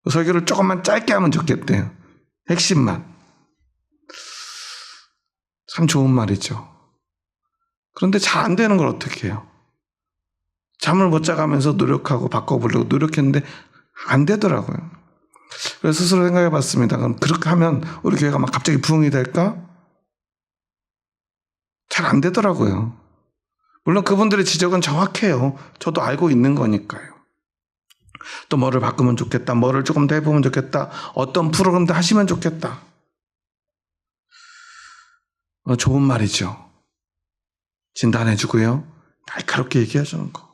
설교를 조금만 짧게 하면 좋겠대요. 핵심만. 참 좋은 말이죠. 그런데 잘 안 되는 걸 어떻게 해요? 잠을 못 자가면서 노력하고 바꿔보려고 노력했는데 안 되더라고요. 그래서 스스로 생각해 봤습니다. 그럼 그렇게 하면 우리 교회가 막 갑자기 부흥이 될까? 잘 안 되더라고요. 물론 그분들의 지적은 정확해요. 저도 알고 있는 거니까요. 또 뭐를 바꾸면 좋겠다. 뭐를 조금 더 해보면 좋겠다. 어떤 프로그램도 하시면 좋겠다. 좋은 말이죠. 진단해주고요. 날카롭게 얘기해주는 거.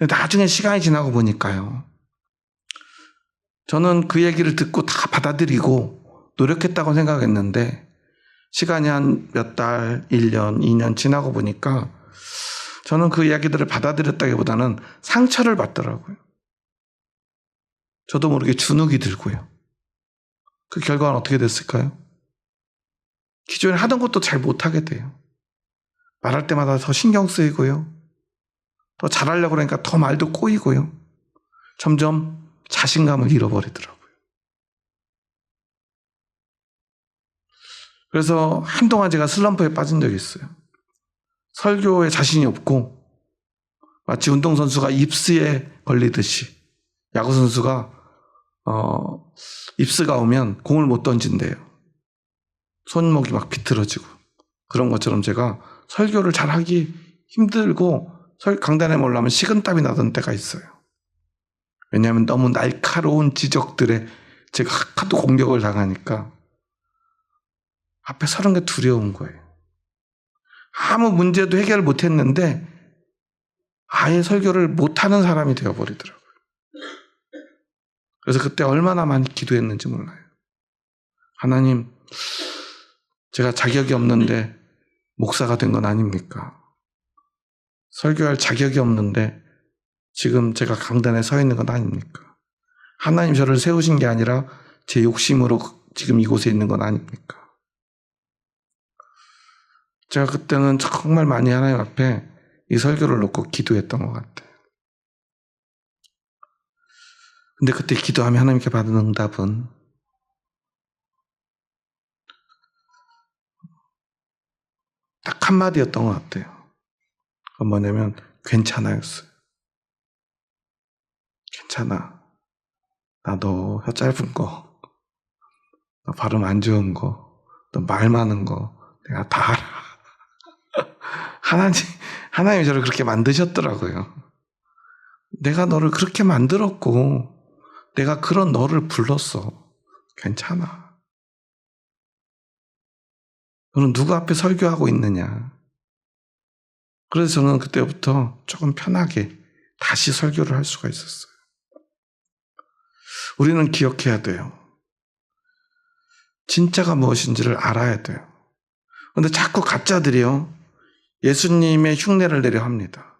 나중에 시간이 지나고 보니까요. 저는 그 얘기를 듣고 다 받아들이고 노력했다고 생각했는데 시간이 한 몇 달, 1년, 2년 지나고 보니까 저는 그 이야기들을 받아들였다기보다는 상처를 받더라고요. 저도 모르게 주눅이 들고요. 그 결과는 어떻게 됐을까요? 기존에 하던 것도 잘 못하게 돼요. 말할 때마다 더 신경 쓰이고요. 더 잘하려고 그러니까 더 말도 꼬이고요. 점점 자신감을 잃어버리더라고요. 그래서 한동안 제가 슬럼프에 빠진 적이 있어요. 설교에 자신이 없고 마치 운동선수가 입스에 걸리듯이 야구선수가 입스가 오면 공을 못 던진대요. 손목이 막 비틀어지고 그런 것처럼 제가 설교를 잘하기 힘들고 강단에 올라오면 식은땀이 나던 때가 있어요. 왜냐하면 너무 날카로운 지적들에 제가 하도 공격을 당하니까 앞에 서는 게 두려운 거예요. 아무 문제도 해결을 못했는데 아예 설교를 못하는 사람이 되어버리더라고요. 그래서 그때 얼마나 많이 기도했는지 몰라요. 하나님, 제가 자격이 없는데 목사가 된 건 아닙니까? 설교할 자격이 없는데 지금 제가 강단에 서 있는 건 아닙니까? 하나님 저를 세우신 게 아니라 제 욕심으로 지금 이곳에 있는 건 아닙니까? 제가 그때는 정말 많이 하나님 앞에 이 설교를 놓고 기도했던 것 같아요. 근데 그때 기도하면 하나님께 받은 응답은 딱 한마디였던 것 같아요. 그건 뭐냐면 괜찮아였어요. 괜찮아. 나 너 혀 짧은 거, 너 발음 안 좋은 거, 너 말 많은 거 내가 다 알아. 하나님이 저를 그렇게 만드셨더라고요. 내가 너를 그렇게 만들었고 내가 그런 너를 불렀어. 괜찮아. 너는 누구 앞에 설교하고 있느냐. 그래서 저는 그때부터 조금 편하게 다시 설교를 할 수가 있었어요. 우리는 기억해야 돼요. 진짜가 무엇인지를 알아야 돼요. 그런데 자꾸 가짜들이요, 예수님의 흉내를 내려 합니다.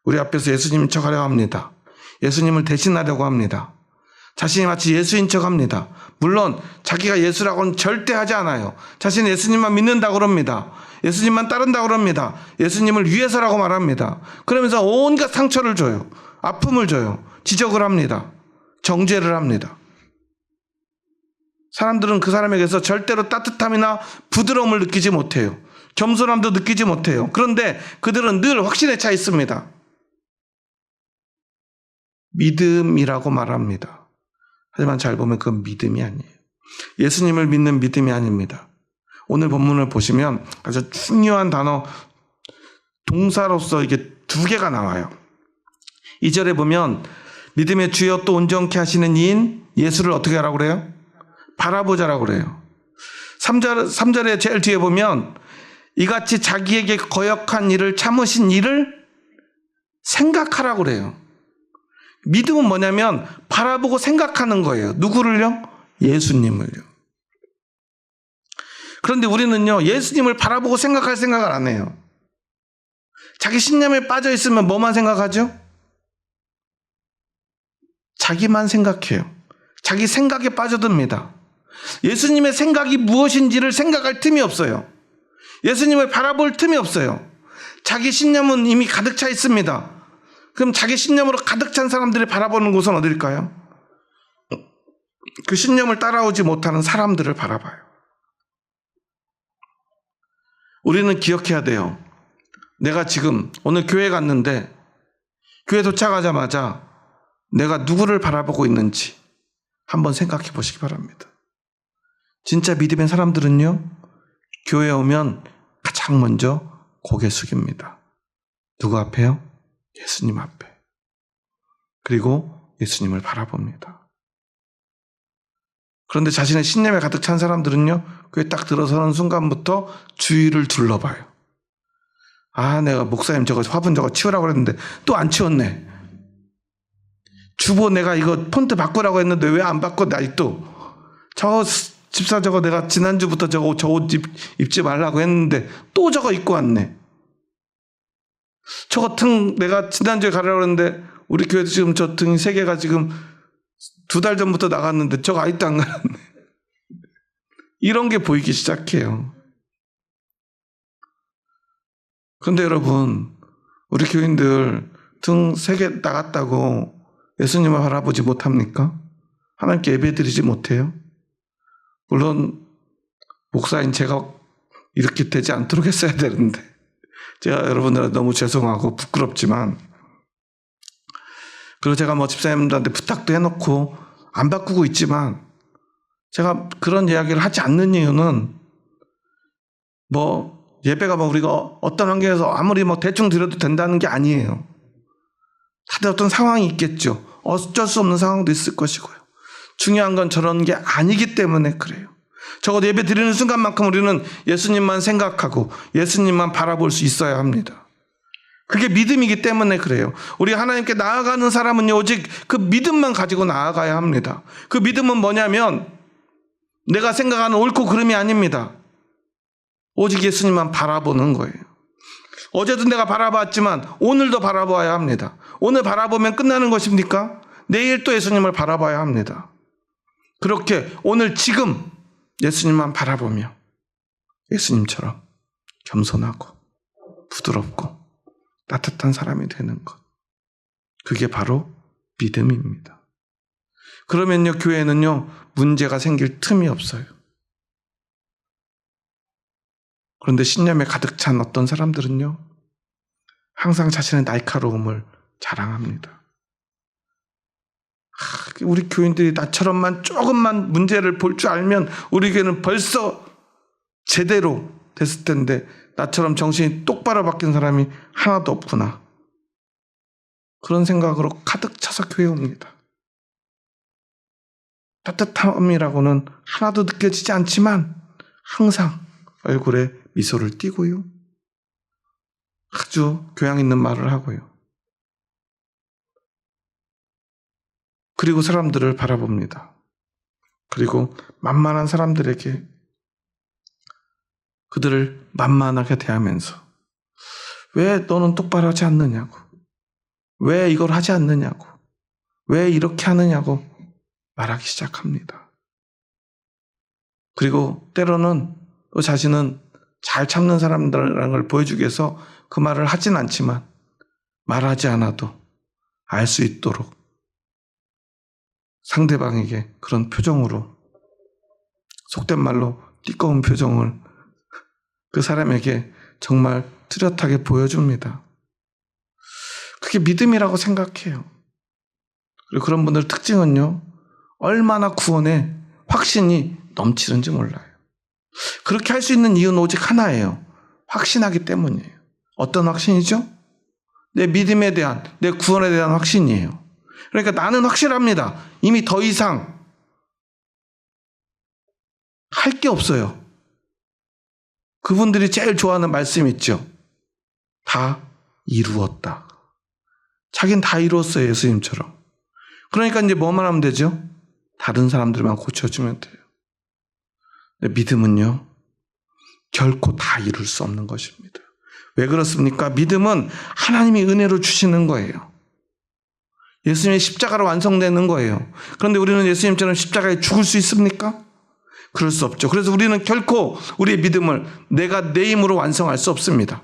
우리 앞에서 예수님인 척 하려고 합니다. 예수님을 대신하려고 합니다. 자신이 마치 예수인 척 합니다. 물론 자기가 예수라고는 절대 하지 않아요. 자신은 예수님만 믿는다고 그럽니다. 예수님만 따른다고 그럽니다. 예수님을 위해서라고 말합니다. 그러면서 온갖 상처를 줘요. 아픔을 줘요. 지적을 합니다. 정죄를 합니다. 사람들은 그 사람에게서 절대로 따뜻함이나 부드러움을 느끼지 못해요. 겸손함도 느끼지 못해요. 그런데 그들은 늘 확신에 차 있습니다. 믿음이라고 말합니다. 하지만 잘 보면 그건 믿음이 아니에요. 예수님을 믿는 믿음이 아닙니다. 오늘 본문을 보시면 아주 중요한 단어, 동사로서 이게 두 개가 나와요. 2절에 보면 믿음의 주여 또 온전케 하시는 이인 예수를 어떻게 하라고 그래요? 바라보자라고 그래요. 3절에 제일 뒤에 보면 이같이 자기에게 거역한 일을 참으신 일을 생각하라고 그래요. 믿음은 뭐냐면 바라보고 생각하는 거예요. 누구를요? 예수님을요. 그런데 우리는요, 예수님을 바라보고 생각할 생각을 안 해요. 자기 신념에 빠져 있으면 뭐만 생각하죠? 자기만 생각해요. 자기 생각에 빠져듭니다. 예수님의 생각이 무엇인지를 생각할 틈이 없어요. 예수님을 바라볼 틈이 없어요. 자기 신념은 이미 가득 차 있습니다. 그럼 자기 신념으로 가득 찬 사람들이 바라보는 곳은 어딜까요? 그 신념을 따라오지 못하는 사람들을 바라봐요. 우리는 기억해야 돼요. 내가 지금 오늘 교회 갔는데 교회 도착하자마자 내가 누구를 바라보고 있는지 한번 생각해 보시기 바랍니다. 진짜 믿음의 사람들은요, 교회에 오면 가장 먼저 고개 숙입니다. 누구 앞에요? 예수님 앞에. 그리고 예수님을 바라봅니다. 그런데 자신의 신념에 가득 찬 사람들은요, 교회 딱 들어서는 순간부터 주위를 둘러봐요. 아, 내가 목사님 저거 화분 저거 치우라고 그랬는데 또 안 치웠네. 주보 내가 이거 폰트 바꾸라고 했는데 왜 안 바꿔? 나 또 저 집사 저거 내가 지난주부터 저 옷 입지 말라고 했는데 또 저거 입고 왔네. 저거 등 내가 지난주에 가려고 했는데 우리 교회도 지금 저 등 3개가 지금 2달 전부터 나갔는데 저거 아직도 안 갈았네. 이런 게 보이기 시작해요. 그런데 여러분, 우리 교인들 등 3개 나갔다고 예수님을 바라보지 못합니까? 하나님께 예배드리지 못해요? 물론 목사인 제가 이렇게 되지 않도록 했어야 되는데 제가 여러분들한테 너무 죄송하고 부끄럽지만, 그리고 제가 뭐 집사님들한테 부탁도 해놓고 안 바꾸고 있지만, 제가 그런 이야기를 하지 않는 이유는 뭐 예배가 뭐 우리가 어떤 환경에서 아무리 뭐 대충 드려도 된다는 게 아니에요. 다들 어떤 상황이 있겠죠. 어쩔 수 없는 상황도 있을 것이고요. 중요한 건 저런 게 아니기 때문에 그래요. 적어도 예배 드리는 순간만큼 우리는 예수님만 생각하고 예수님만 바라볼 수 있어야 합니다. 그게 믿음이기 때문에 그래요. 우리 하나님께 나아가는 사람은 오직 그 믿음만 가지고 나아가야 합니다. 그 믿음은 뭐냐면 내가 생각하는 옳고 그름이 아닙니다. 오직 예수님만 바라보는 거예요. 어제도 내가 바라봤지만 오늘도 바라봐야 합니다. 오늘 바라보면 끝나는 것입니까? 내일 또 예수님을 바라봐야 합니다. 그렇게 오늘 지금 예수님만 바라보며 예수님처럼 겸손하고 부드럽고 따뜻한 사람이 되는 것, 그게 바로 믿음입니다. 그러면요, 교회는요, 문제가 생길 틈이 없어요. 그런데 신념에 가득 찬 어떤 사람들은요, 항상 자신의 날카로움을 자랑합니다. 우리 교인들이 나처럼만 조금만 문제를 볼 줄 알면 우리 교회는 벌써 제대로 됐을 텐데 나처럼 정신이 똑바로 바뀐 사람이 하나도 없구나. 그런 생각으로 가득 차서 교회에 옵니다. 따뜻함이라고는 하나도 느껴지지 않지만 항상 얼굴에 미소를 띠고요. 아주 교양 있는 말을 하고요. 그리고 사람들을 바라봅니다. 그리고 만만한 사람들에게 그들을 만만하게 대하면서 왜 너는 똑바로 하지 않느냐고, 왜 이걸 하지 않느냐고, 왜 이렇게 하느냐고 말하기 시작합니다. 그리고 때로는 또 자신은 잘 참는 사람들이라는 걸 보여주기 위해서 그 말을 하진 않지만 말하지 않아도 알 수 있도록 상대방에게 그런 표정으로, 속된 말로 띠꺼운 표정을 그 사람에게 정말 뚜렷하게 보여줍니다. 그게 믿음이라고 생각해요. 그리고 그런 분들 특징은요, 얼마나 구원에 확신이 넘치는지 몰라요. 그렇게 할 수 있는 이유는 오직 하나예요. 확신하기 때문이에요. 어떤 확신이죠? 내 믿음에 대한, 내 구원에 대한 확신이에요. 그러니까 나는 확실합니다. 이미 더 이상 할 게 없어요. 그분들이 제일 좋아하는 말씀 있죠. 다 이루었다. 자기는 다 이루었어요, 예수님처럼. 그러니까 이제 뭐만 하면 되죠? 다른 사람들만 고쳐주면 돼요. 근데 믿음은요, 결코 다 이룰 수 없는 것입니다. 왜 그렇습니까? 믿음은 하나님이 은혜로 주시는 거예요. 예수님의 십자가로 완성되는 거예요. 그런데 우리는 예수님처럼 십자가에 죽을 수 있습니까? 그럴 수 없죠. 그래서 우리는 결코 우리의 믿음을 내가 내 힘으로 완성할 수 없습니다.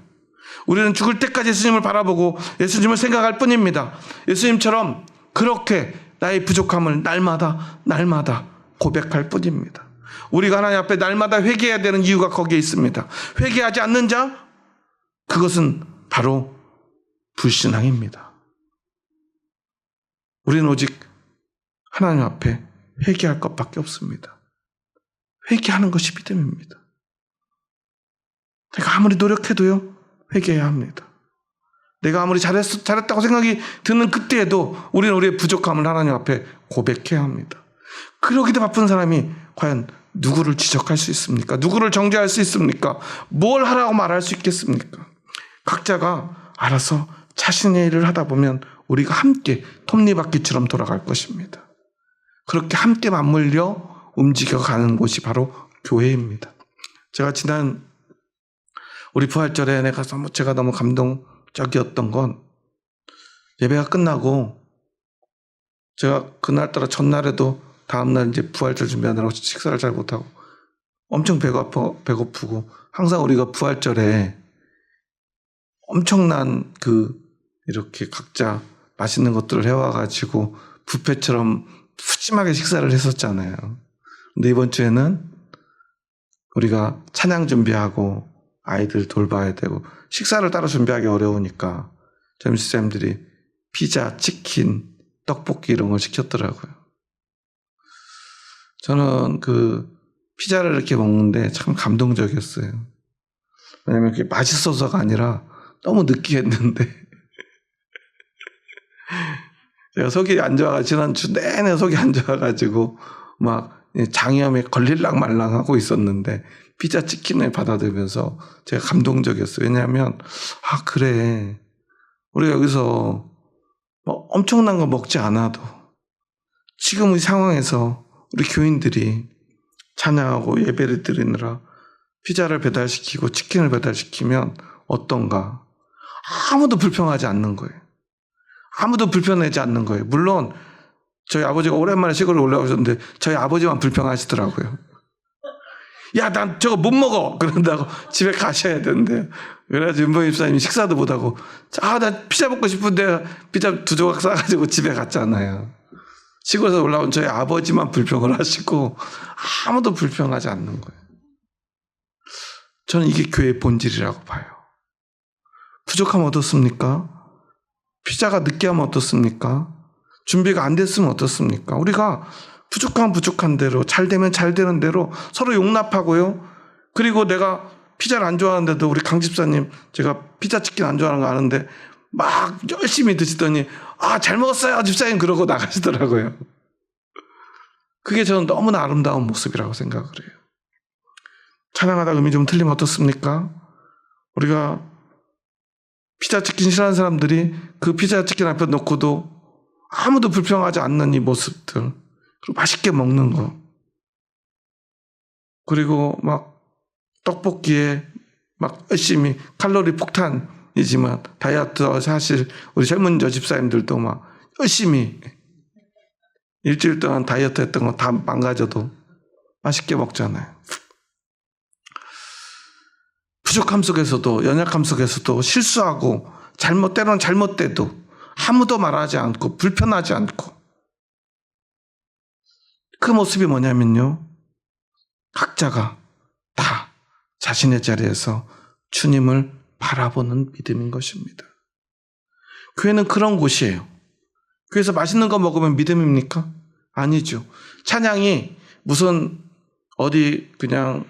우리는 죽을 때까지 예수님을 바라보고 예수님을 생각할 뿐입니다. 예수님처럼 그렇게 나의 부족함을 날마다 고백할 뿐입니다. 우리가 하나님 앞에 날마다 회개해야 되는 이유가 거기에 있습니다. 회개하지 않는 자, 그것은 바로 불신앙입니다. 우리는 오직 하나님 앞에 회개할 것밖에 없습니다. 회개하는 것이 믿음입니다. 내가 아무리 노력해도요, 회개해야 합니다. 내가 아무리 잘했다고 생각이 드는 그때에도 우리는 우리의 부족함을 하나님 앞에 고백해야 합니다. 그러기도 바쁜 사람이 과연 누구를 지적할 수 있습니까? 누구를 정죄할 수 있습니까? 뭘 하라고 말할 수 있겠습니까? 각자가 알아서 자신의 일을 하다 보면 우리가 함께 톱니바퀴처럼 돌아갈 것입니다. 그렇게 함께 맞물려 움직여가는 곳이 바로 교회입니다. 제가 지난 우리 부활절에 제가 너무 감동적이었던 건, 예배가 끝나고 제가 그날따라 전날에도 다음날 이제 부활절 준비하느라고 식사를 잘 못하고 엄청 배고프고, 항상 우리가 부활절에 엄청난 이렇게 각자 맛있는 것들을 해와가지고 뷔페처럼 푸짐하게 식사를 했었잖아요. 근데 이번 주에는 우리가 찬양 준비하고 아이들 돌봐야 되고 식사를 따로 준비하기 어려우니까 점심쌤들이 피자, 치킨, 떡볶이 이런 걸 시켰더라고요. 저는 피자를 이렇게 먹는데 참 감동적이었어요. 왜냐면 그게 맛있어서가 아니라 너무 느끼했는데 제가 속이 안 좋아가지고 지난주 내내 속이 안 좋아가지고 막 장염에 걸릴랑 말랑 하고 있었는데 피자 치킨을 받아들면서 제가 감동적이었어요. 왜냐하면 그래, 우리가 여기서 뭐 엄청난 거 먹지 않아도 지금 이 상황에서 우리 교인들이 찬양하고 예배를 드리느라 피자를 배달시키고 치킨을 배달시키면 어떤가. 아무도 불평하지 않는 거예요. 아무도 불편하지 않는 거예요. 물론 저희 아버지가 오랜만에 시골에 올라오셨는데 저희 아버지만 불평하시더라고요. 야, 난 저거 못 먹어! 그런다고 집에 가셔야 되는데. 그래가지고 윤봉 집사님이 식사도 못하고, 나 피자 먹고 싶은데 피자 2조각 싸가지고 집에 갔잖아요. 시골에서 올라온 저희 아버지만 불평을 하시고 아무도 불평하지 않는 거예요. 저는 이게 교회의 본질이라고 봐요. 부족하면 어떻습니까? 피자가 느끼하면 어떻습니까? 준비가 안 됐으면 어떻습니까? 우리가 부족한 대로, 잘 되면 잘 되는 대로 서로 용납하고요. 그리고 내가 피자를 안 좋아하는데도 우리 강 집사님, 제가 피자 치킨 안 좋아하는 거 아는데 막 열심히 드시더니 잘 먹었어요 집사님 그러고 나가시더라고요. 그게 저는 너무나 아름다운 모습이라고 생각을 해요. 찬양하다 의미 좀 틀리면 어떻습니까? 우리가 피자 치킨 싫어하는 사람들이 그 피자 치킨 앞에 놓고도 아무도 불평하지 않는 이 모습들, 그리고 맛있게 먹는 거, 그리고 막 떡볶이에 막 열심히 칼로리 폭탄이지만 다이어트 사실 우리 젊은 저 집사님들도 막 열심히 일주일 동안 다이어트 했던 거 다 망가져도 맛있게 먹잖아요. 부족함 속에서도, 연약함 속에서도 실수하고 때로는 잘못돼도 아무도 말하지 않고 불편하지 않고, 그 모습이 뭐냐면요, 각자가 다 자신의 자리에서 주님을 바라보는 믿음인 것입니다. 교회는 그런 곳이에요. 교회에서 맛있는 거 먹으면 믿음입니까? 아니죠. 찬양이 무슨 어디 그냥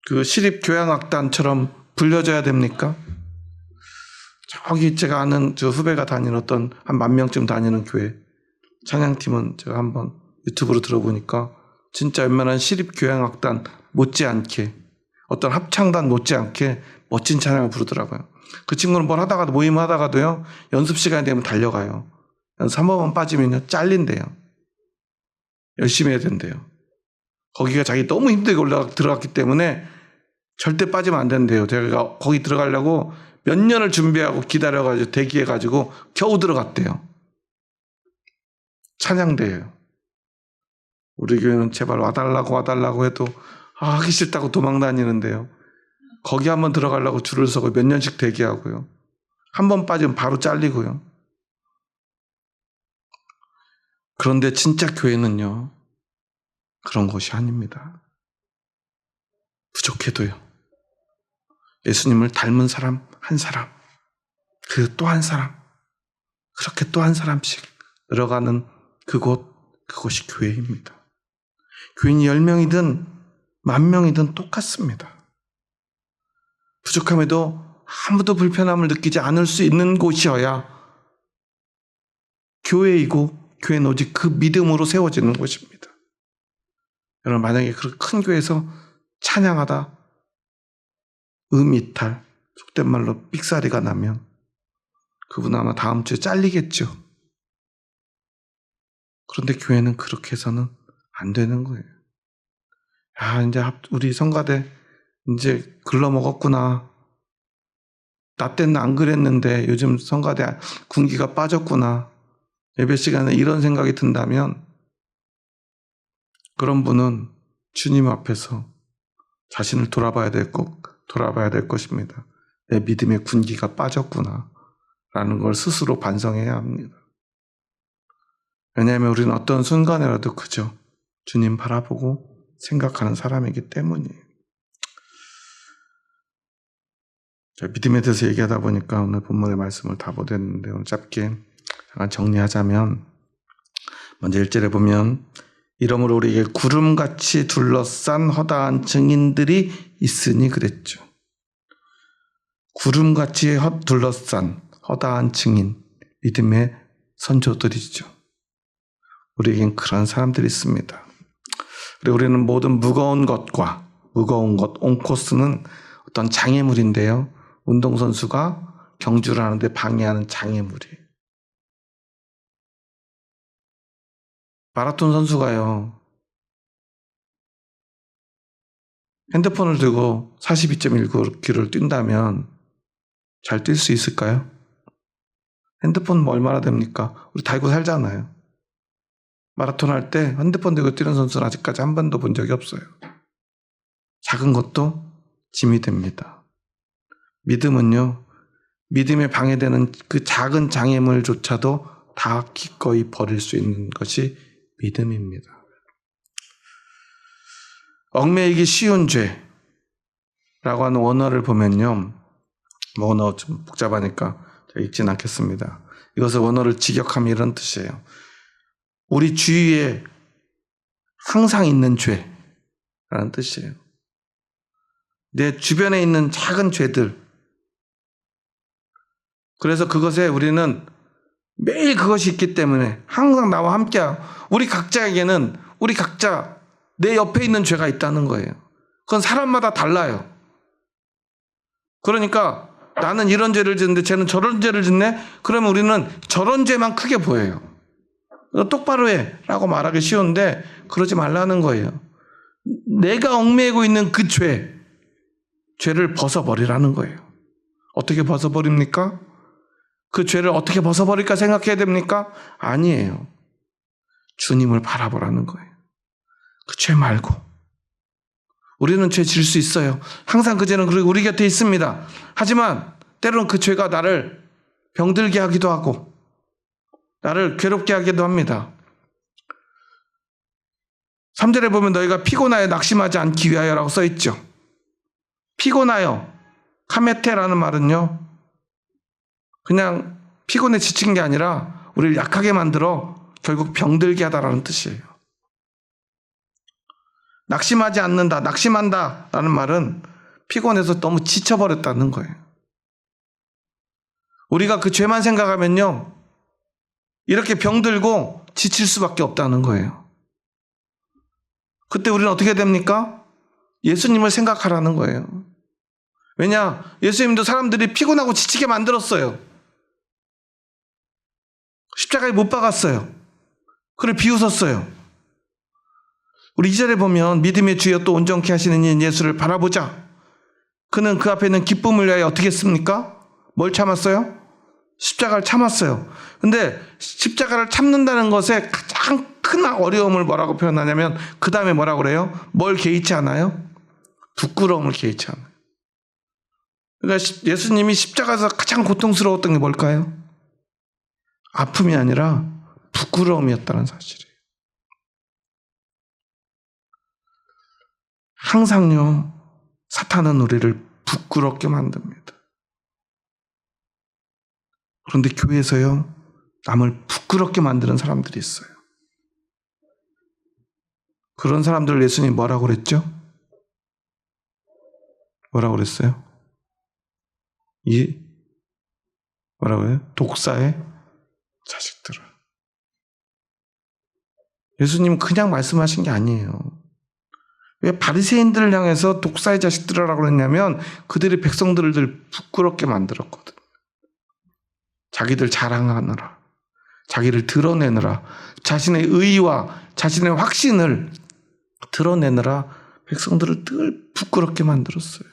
그 시립 교향악단처럼 불려져야 됩니까? 저기 제가 아는 저 후배가 다니는 어떤 한 10,000명쯤 다니는 교회 찬양팀은 제가 한번 유튜브로 들어보니까 진짜 웬만한 시립 교향악단 못지않게, 어떤 합창단 못지않게 멋진 찬양을 부르더라고요. 그 친구는 뭘 하다가도, 모임을 하다가도요, 연습 시간이 되면 달려가요. 연습 한 번만 빠지면요 잘린대요. 열심히 해야 된대요. 거기가 자기 너무 힘들게 들어갔기 때문에 절대 빠지면 안 된대요. 제가 거기 들어가려고 몇 년을 준비하고 기다려가지고 대기해가지고 겨우 들어갔대요. 찬양대예요. 우리 교회는 제발 와달라고 해도 하기 싫다고 도망다니는데요. 거기 한번 들어가려고 줄을 서고 몇 년씩 대기하고요. 한 번 빠지면 바로 잘리고요. 그런데 진짜 교회는요, 그런 것이 아닙니다. 부족해도요, 예수님을 닮은 사람 한 사람, 그 또 한 사람, 그렇게 또 한 사람씩 늘어가는 그곳이 교회입니다. 교인이 10명이든 10,000명이든 똑같습니다. 부족함에도 아무도 불편함을 느끼지 않을 수 있는 곳이어야 교회이고, 교회는 오직 그 믿음으로 세워지는 곳입니다. 여러분, 만약에 그 큰 교회에서 찬양하다 이탈, 속된 말로 삑사리가 나면 그분 아마 다음 주에 잘리겠죠. 그런데 교회는 그렇게 해서는 안 되는 거예요. 이제 우리 성가대 이제 글러먹었구나. 나 때는 안 그랬는데 요즘 성가대 군기가 빠졌구나. 예배 시간에 이런 생각이 든다면 그런 분은 주님 앞에서 자신을 돌아봐야 될 것입니다. 내 믿음의 군기가 빠졌구나 라는 걸 스스로 반성해야 합니다. 왜냐하면 우리는 어떤 순간에라도 그저 주님 바라보고 생각하는 사람이기 때문이에요. 믿음에 대해서 얘기하다 보니까 오늘 본문의 말씀을 다 못 했는데, 오늘 짧게 잠깐 정리하자면, 먼저 1절에 보면 이러므로 우리에게 구름같이 둘러싼 허다한 증인들이 있으니 그랬죠. 구름같이 둘러싼 허다한 증인, 믿음의 선조들이죠. 우리에겐 그런 사람들이 있습니다. 그리고 우리는 모든 무거운 것, 온코스는 어떤 장애물인데요. 운동선수가 경주를 하는데 방해하는 장애물이에요. 마라톤 선수가요, 핸드폰을 들고 42.19km를 뛴다면 잘 뛸 수 있을까요? 핸드폰 뭐 얼마나 됩니까? 우리 달고 살잖아요. 마라톤 할 때 핸드폰 들고 뛰는 선수는 아직까지 한 번도 본 적이 없어요. 작은 것도 짐이 됩니다. 믿음은요, 믿음에 방해되는 그 작은 장애물조차도 다 기꺼이 버릴 수 있는 것이 믿음입니다. 얽매이기 쉬운 죄라고 하는 원어를 보면요. 원어 좀 복잡하니까 읽진 않겠습니다. 이것을 원어를 직역하면 이런 뜻이에요. 우리 주위에 항상 있는 죄라는 뜻이에요. 내 주변에 있는 작은 죄들. 그래서 그것에 우리는 매일 그것이 있기 때문에 항상 나와 함께하고 우리 각자에게는 우리 각자 내 옆에 있는 죄가 있다는 거예요. 그건 사람마다 달라요. 그러니까 나는 이런 죄를 짓는데 쟤는 저런 죄를 짓네? 그러면 우리는 저런 죄만 크게 보여요. 똑바로 해 라고 말하기 쉬운데 그러지 말라는 거예요. 내가 얽매이고 있는 그 죄를 벗어버리라는 거예요. 어떻게 벗어버립니까? 그 죄를 어떻게 벗어버릴까 생각해야 됩니까? 아니에요. 주님을 바라보라는 거예요. 그 죄 말고. 우리는 죄 질 수 있어요. 항상 그 죄는 우리 곁에 있습니다. 하지만 때로는 그 죄가 나를 병들게 하기도 하고 나를 괴롭게 하기도 합니다. 3절에 보면 너희가 피곤하여 낙심하지 않기 위하여라고 써있죠. 피곤하여, 카메테라는 말은요. 그냥 피곤에 지친 게 아니라 우리를 약하게 만들어 결국 병들게 하다라는 뜻이에요. 낙심하지 않는다, 낙심한다라는 말은 피곤해서 너무 지쳐버렸다는 거예요. 우리가 그 죄만 생각하면요. 이렇게 병들고 지칠 수밖에 없다는 거예요. 그때 우리는 어떻게 됩니까? 예수님을 생각하라는 거예요. 왜냐? 예수님도 사람들이 피곤하고 지치게 만들었어요. 십자가에 못 박았어요. 그를 비웃었어요. 우리 2절에 보면 믿음의 주여 또 온전케 하시는 이인 예수를 바라보자. 그는 그 앞에 있는 기쁨을 위하여 어떻게 했습니까? 뭘 참았어요? 십자가를 참았어요. 근데 십자가를 참는다는 것에 가장 큰 어려움을 뭐라고 표현하냐면 그 다음에 뭐라고 그래요? 뭘 개의치 않아요? 부끄러움을 개의치 않아요. 그러니까 예수님이 십자가에서 가장 고통스러웠던 게 뭘까요? 아픔이 아니라 부끄러움이었다는 사실이에요. 항상요, 사탄은 우리를 부끄럽게 만듭니다. 그런데 교회에서요, 남을 부끄럽게 만드는 사람들이 있어요. 그런 사람들을 예수님이 뭐라고 그랬죠? 뭐라고 그랬어요? 뭐라고 해요? 독사의 자식들을. 예수님은 그냥 말씀하신 게 아니에요. 왜 바리새인들을 향해서 독사의 자식들이라고 그랬냐면 그들이 백성들을 부끄럽게 만들었거든. 자기들 자랑하느라, 자기를 드러내느라, 자신의 의의와 자신의 확신을 드러내느라 백성들을 늘 부끄럽게 만들었어요.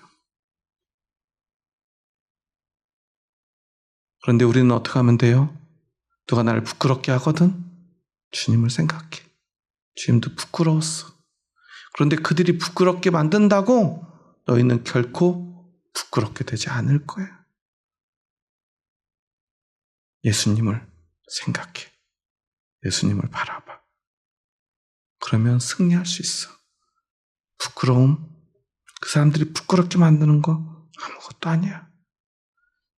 그런데 우리는 어떻게 하면 돼요? 누가 나를 부끄럽게 하거든? 주님을 생각해. 주님도 부끄러웠어. 그런데 그들이 부끄럽게 만든다고 너희는 결코 부끄럽게 되지 않을 거야. 예수님을 생각해. 예수님을 바라봐. 그러면 승리할 수 있어. 부끄러움, 그 사람들이 부끄럽게 만드는 거 아무것도 아니야.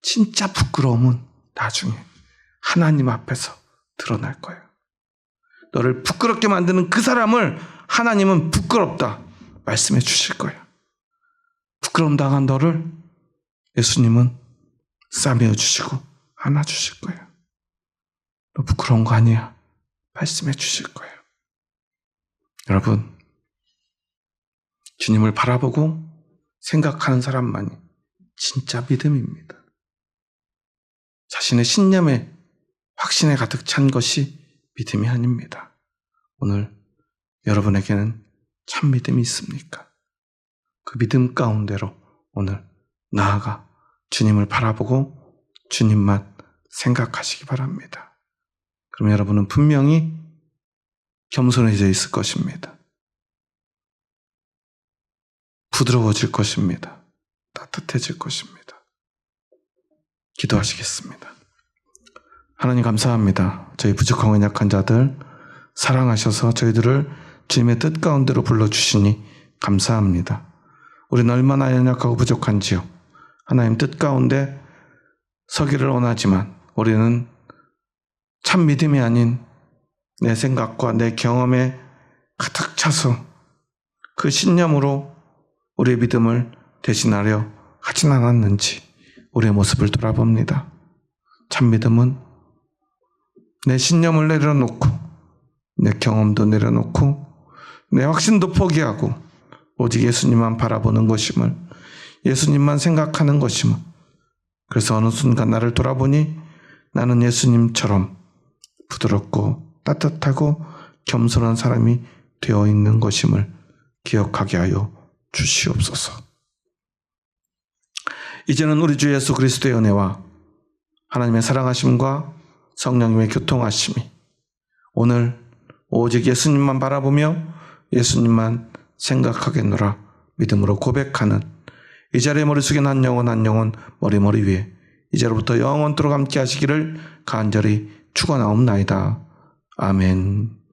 진짜 부끄러움은 나중에 하나님 앞에서 드러날 거예요. 너를 부끄럽게 만드는 그 사람을 하나님은 부끄럽다 말씀해 주실 거예요. 부끄러움 당한 너를 예수님은 싸매어 주시고 안아 주실 거예요. 너 부끄러운 거 아니야. 말씀해 주실 거예요. 여러분, 주님을 바라보고 생각하는 사람만이 진짜 믿음입니다. 자신의 신념에 확신에 가득 찬 것이 믿음이 아닙니다. 오늘 여러분에게는 참 믿음이 있습니까? 그 믿음 가운데로 오늘 나아가 주님을 바라보고 주님만 생각하시기 바랍니다. 그럼 여러분은 분명히 겸손해져 있을 것입니다. 부드러워질 것입니다. 따뜻해질 것입니다. 기도하시겠습니다. 하나님 감사합니다. 저희 부족하고 연약한 자들 사랑하셔서 저희들을 주님의 뜻 가운데로 불러주시니 감사합니다. 우리는 얼마나 연약하고 부족한지요. 하나님 뜻 가운데 서기를 원하지만 우리는 참 믿음이 아닌 내 생각과 내 경험에 가득 차서 그 신념으로 우리의 믿음을 대신하려 하진 않았는지 우리의 모습을 돌아봅니다. 참 믿음은 내 신념을 내려놓고 내 경험도 내려놓고 내 확신도 포기하고 오직 예수님만 바라보는 것임을, 예수님만 생각하는 것임을, 그래서 어느 순간 나를 돌아보니 나는 예수님처럼 부드럽고 따뜻하고 겸손한 사람이 되어 있는 것임을 기억하게 하여 주시옵소서. 이제는 우리 주 예수 그리스도의 은혜와 하나님의 사랑하심과 성령님의 교통하심이 오늘 오직 예수님만 바라보며 예수님만 생각하겠노라 믿음으로 고백하는 이 자리에 머리 숙인 한 영혼 머리 위에 이제로부터 영원토록 함께 하시기를 간절히 축원하옵나이다. 아멘.